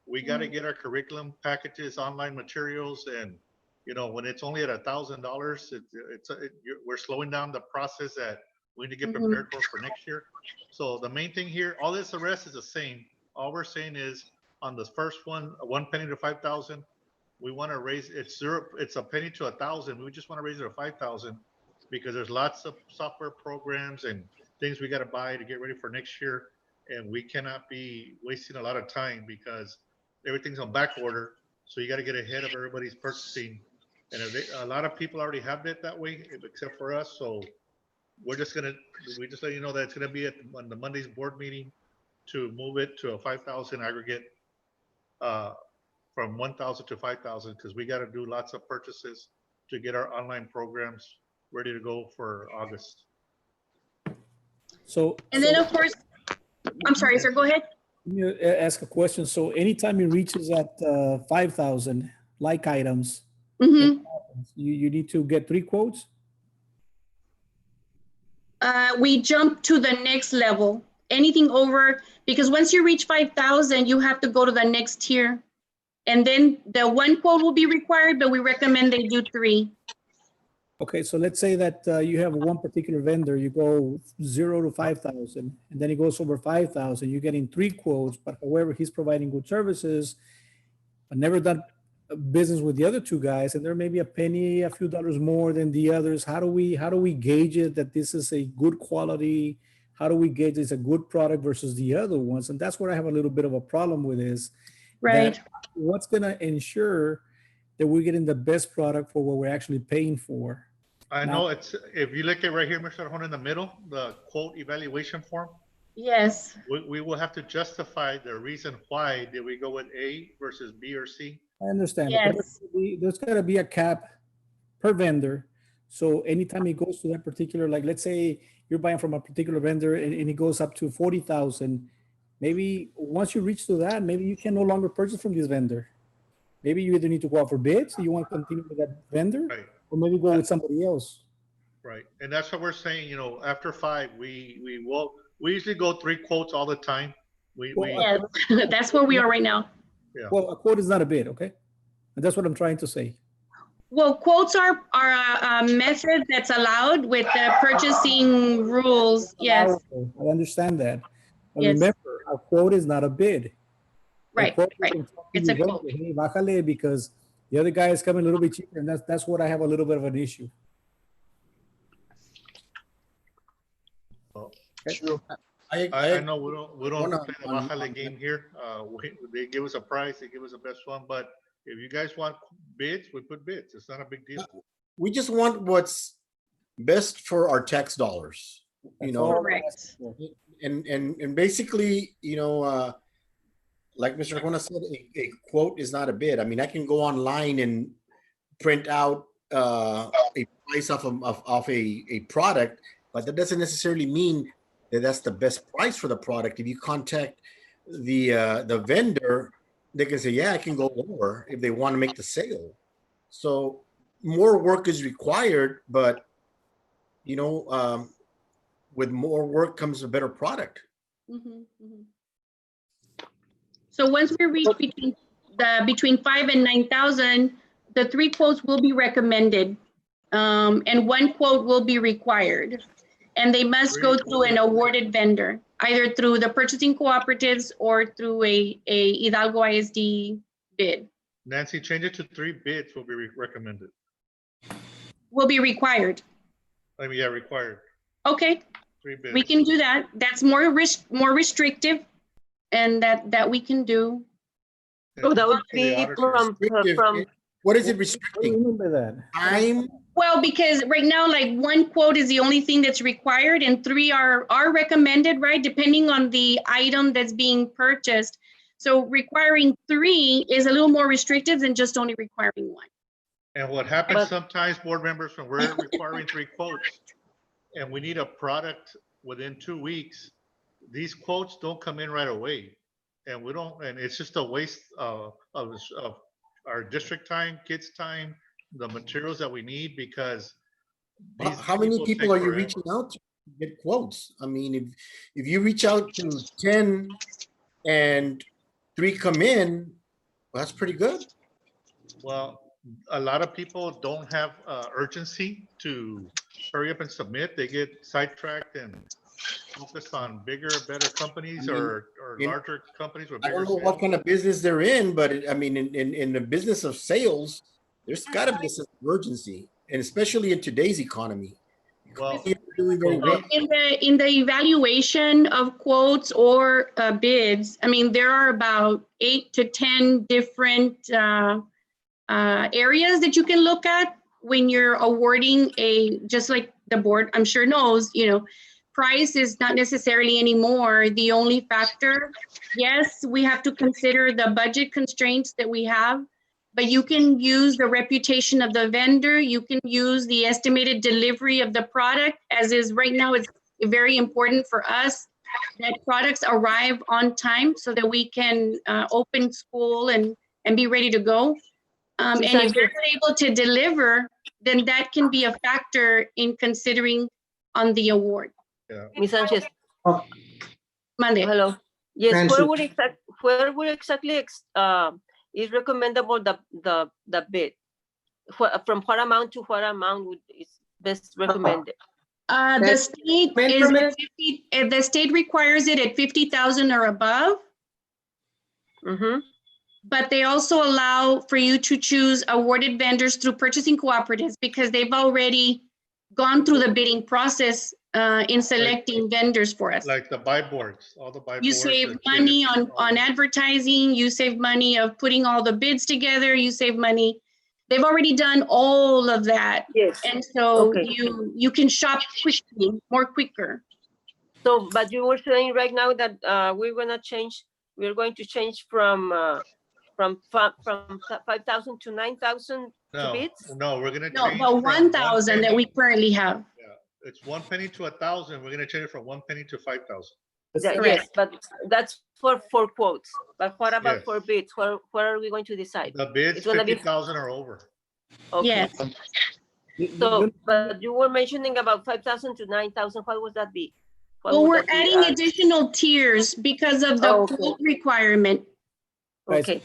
we got to get our curriculum packages, online materials, and you know, when it's only at $1,000, we're slowing down the process that we need to get prepared for next year. So the main thing here, all this, the rest is the same. All we're saying is on the first one, 1 penny to 5,000. We want to raise it's a penny to 1,000. We just want to raise it to 5,000 because there's lots of software programs and things we got to buy to get ready for next year, and we cannot be wasting a lot of time because everything's on back order. So you got to get ahead of everybody's purchasing, and a lot of people already have it that way, except for us. So we just let you know that it's gonna be on the Monday's board meeting to move it to a 5,000 aggregate, from 1,000 to 5,000, because we got to do lots of purchases to get our online programs ready to go for August. So. And then of course, I'm sorry, sir, go ahead. Let me ask a question. So anytime it reaches at 5,000 like items, you need to get 3 quotes? We jump to the next level. Anything over, because once you reach 5,000, you have to go to the next tier. And then the 1 quote will be required, but we recommend they do 3. Okay, so let's say that you have one particular vendor, you go 0 to 5,000, and then it goes over 5,000. You're getting 3 quotes, but however, he's providing good services, but never done business with the other 2 guys, and there may be a penny, a few dollars more than the others. How do we gauge it that this is a good quality? How do we gauge it's a good product versus the other ones? And that's where I have a little bit of a problem with is right. What's going to ensure that we're getting the best product for what we're actually paying for? I know it's, if you look at right here, Mr. Arjona, in the middle, the quote evaluation form. Yes. We will have to justify the reason why did we go with A versus B or C. I understand. Yes. There's got to be a cap per vendor. So anytime it goes to that particular, like let's say you're buying from a particular vendor and it goes up to 40,000, maybe once you reach to that, maybe you can no longer purchase from this vendor. Maybe you either need to go out for bids, so you want to continue with that vendor, right, or maybe go with somebody else. Right, and that's what we're saying. You know, after 5, we usually go 3 quotes all the time. Yes, that's where we are right now. Yeah. Well, a quote is not a bid, okay? And that's what I'm trying to say. Well, quotes are a method that's allowed with the purchasing rules. Yes. I understand that. But Yes. remember, a quote is not a bid. Right. It's a quote. Hey, bájale, because the other guy is coming a little bit cheaper, and that's what I have a little bit of an issue. True. I know we don't play the bájale game here. They give us a price, they give us the best one, but if you guys want bids, we put bids. It's not a big deal. We just want what's best for our tax dollars, you know. Correct. And basically, you know, like Mr. Arjona said, a quote is not a bid. I mean, I can go online and print out a price off a product, but that doesn't necessarily mean that that's the best price for the product. If you contact the vendor, they can say, yeah, I can go lower if they want to make the sale. So more work is required, but with more work comes a better product. So once we reach between 5 and 9,000, the 3 quotes will be recommended, and 1 quote will be required. And they must go through an awarded vendor, either through the purchasing cooperatives or through a Hidalgo ISD bid. Nancy, change it to 3 bids will be recommended. Will be required. I mean, yeah, required. Okay, 3 bids. we can do that. That's more restrictive, and that we can do. So that would be from. What is it restricting? What do you mean by that? Time? Well, because right now, like 1 quote is the only thing that's required, and 3 are recommended, right? Depending on the item that's being purchased. So requiring 3 is a little more restrictive than just only requiring 1. And what happens sometimes, board members, when we're requiring 3 quotes and we need a product within 2 weeks, these quotes don't come in right away. And we don't, and it's just a waste of our district time, kids' time, the materials that we need, because how many people are you reaching out to get quotes? I mean, if you reach out to 10 and 3 come in, well, that's pretty good. Well, a lot of people don't have urgency to hurry up and submit. They get sidetracked and focus on bigger, better companies or larger companies with bigger I don't know what kind of business they're in, but I mean, in the business of sales, there's got to be a sense of urgency, and especially in today's economy. Well, doing very well. In the evaluation of quotes or bids, I mean, there are about 8 to 10 different areas that you can look at when you're awarding just like the board, I'm sure knows, price is not necessarily anymore the only factor. Yes, we have to consider the budget constraints that we have, but you can use the reputation of the vendor. You can use the estimated delivery of the product, as is right now. It's very important for us that products arrive on time so that we can open school and be ready to go. And if you're not able to deliver, then that can be a factor in considering on the award. Yeah. Ms. Sanchez. Monday. Hello. Yes, Nancy. where would exactly is recommendable the bid? From what amount to what amount is best recommended? The state is at 50, the state requires it at 50,000 or above. But they also allow for you to choose awarded vendors through purchasing cooperatives because they've already gone through the bidding process in selecting vendors for us. Like the buy boards, all the buy boards. You save money on advertising, you save money of putting all the bids together, you save money. They've already done all of that. Yes. And so Okay. you can shop quickly, more quicker. So, but you were saying right now that we're going to change from 5,000 to 9,000 bids? No, we're gonna No, change the from 1,000 that we currently have. Yeah, it's 1 penny to 1,000. We're gonna change it from 1 penny to 5,000. Yes, but that's for quotes. But what about Yes. for bids? Where are we going to decide? The bids It's gonna be 50,000 or over. okay. Yes. So, but you were mentioning about 5,000 to 9,000. What would that be? Well, we're adding additional tiers because of the quote requirement. Okay.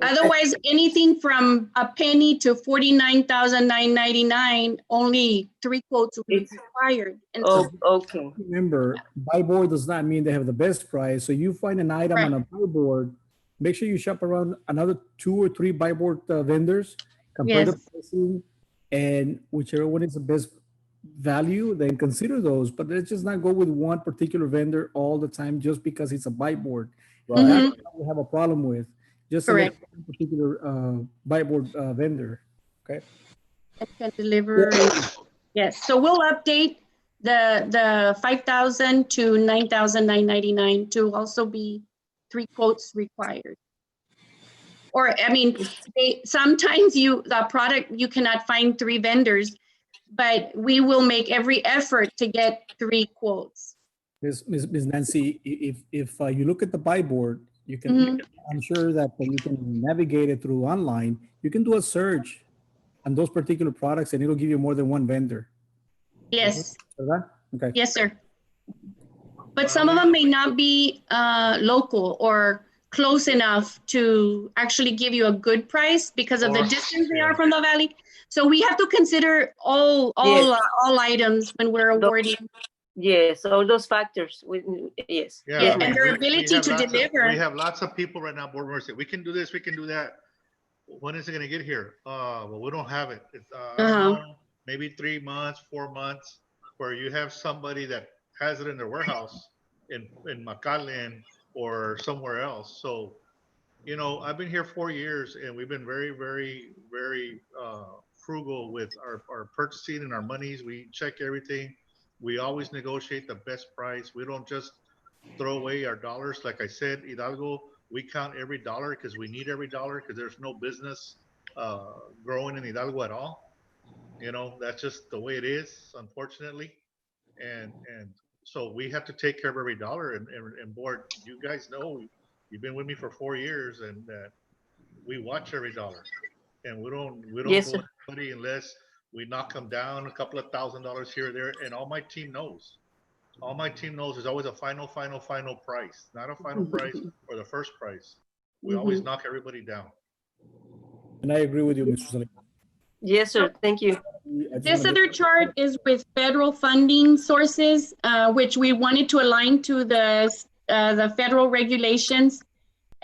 Otherwise, anything from a penny to 49,999, only 3 quotes will be required. And so, Okay. Remember, buy board does not mean they have the best price. So you find an item on a buy board, make sure you shop around another 2 or 3 buy board vendors, compare the pricing, and whichever one is the best value, then consider those. But let's just not go with one particular vendor all the time just because it's a buy board. That's what we have a problem with. Just select one particular buy board vendor. Okay. it can deliver. Yes. So we'll update the 5,000 to 9,999 to also be 3 quotes required. Or, I mean, sometimes the product, you cannot find 3 vendors, but we will make every effort to get 3 quotes. Ms. Nancy, if you look at the buy board, you can, I'm sure that you can navigate it through online. You can do a search on those particular products, and it'll give you more than one vendor. Yes, ¿Verdad? Okay. yes, sir. But some of them may not be local or close enough to actually give you a good price because of the distance they are from the valley. So we have to consider all items when we're awarding. Yes, all those factors. Yes. Yeah, Yes, I mean, and their we ability have to lots of- deliver. We have lots of people right now, board members, say, we can do this, we can do that. When is it gonna get here? Well, we don't have it. It's, I don't know, maybe 3 months, 4 months, where you have somebody that has it in their warehouse in McAllen or somewhere else. So, you know, I've been here 4 years and we've been very, very, very frugal with our purchasing and our monies. We check everything. We always negotiate the best price. We don't just throw away our dollars. Like I said, Hidalgo, we count every dollar because we need every dollar because there's no business growing in Hidalgo at all. You know, that's just the way it is, unfortunately. And so we have to take care of every dollar. And board, you guys know, you've been with me for 4 years, and we watch every dollar. And we don't Yes, go to anybody unless we knock them down a couple of $1,000s here or there. And all my team knows. All my team knows there's always a final price, not a final price or the first price. We always knock everybody down. And I agree with you, Mr. Salinas. Yes, sir. Thank you. This other chart is with federal funding sources, which we wanted to align to the federal regulations.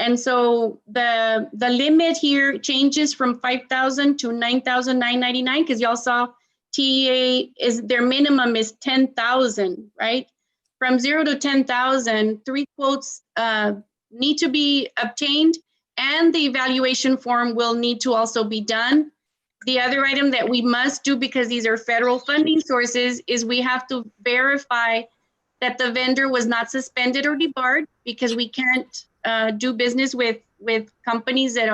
And so the limit here changes from 5,000 to 9,999 because y'all saw TEA is their minimum is 10,000, right? From 0 to 10,000, 3 quotes need to be obtained, and the evaluation form will need to also be done. The other item that we must do, because these are federal funding sources, is we have to verify that the vendor was not suspended or debarred, because we can't do business with companies that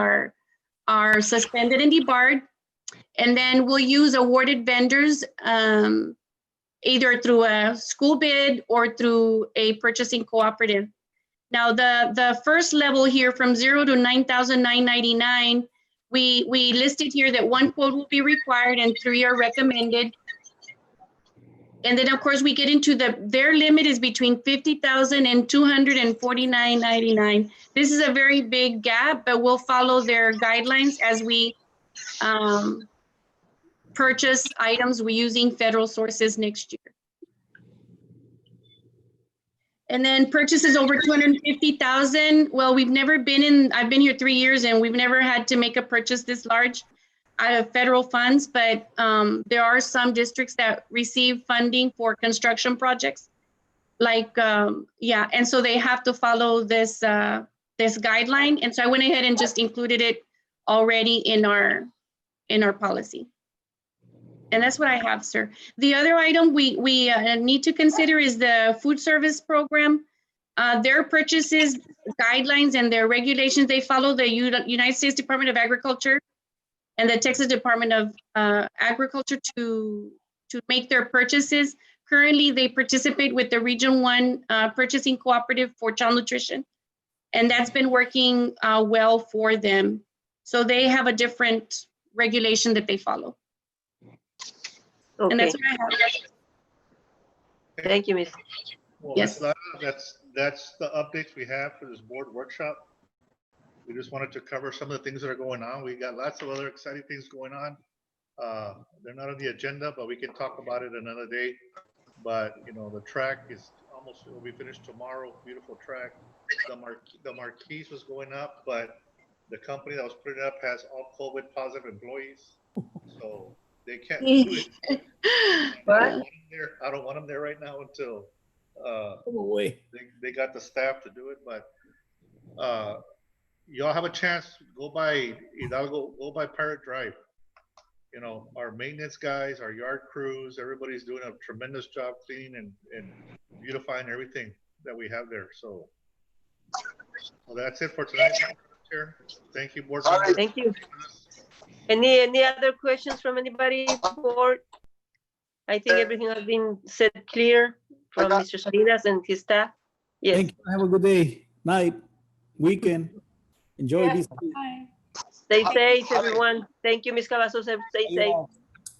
are suspended and debarred. And then we'll use awarded vendors either through a school bid or through a purchasing cooperative. Now, the first level here from 0 to 9,999, we listed here that 1 quote will be required and 3 are recommended. And then of course we get into their limit is between 50,000 and 249.99. This is a very big gap, but we'll follow their guidelines as we purchase items we're using federal sources next year. And then purchases over 250,000. Well, we've never been I've been here 3 years and we've never had to make a purchase this large out of federal funds, but there are some districts that receive funding for construction projects. Like, yeah, and so they have to follow this guideline. And so I went ahead and just included it already in our policy. And that's what I have, sir. The other item we need to consider is the food service program. Their purchases guidelines and their regulations, they follow the United States Department of Agriculture and the Texas Department of Agriculture to make their purchases. Currently, they participate with the Region 1 Purchasing Cooperative for Child Nutrition, and that's been working well for them. So they have a different regulation that they follow. Okay. And that's what I have. Thank you, Ms. Well, Yes. that's the updates we have for this board workshop. We just wanted to cover some of the things that are going on. We got lots of other exciting things going on. They're not on the agenda, but we can talk about it another day. But you know, the track is almost, will be finished tomorrow. Beautiful track. The marquise was going up, but the company that was putting it up has all COVID positive employees, so they can't do it. I don't want them there right now until they got the staff to do it. But y'all have a chance, go by Hidalgo, go by Pirate Drive. You know, our maintenance guys, our yard crews, everybody's doing a tremendous job cleaning and beautifying everything that we have there. So that's it for tonight. Thank you, board members. Thank you. Any other questions from anybody, board? I think everything has been said clear from Mr. Salinas and his staff. Yes. Thank you. Have a good day, night, weekend. Enjoy this. Bye. Stay safe, everyone. Thank you, Ms. Cavazos. Stay safe.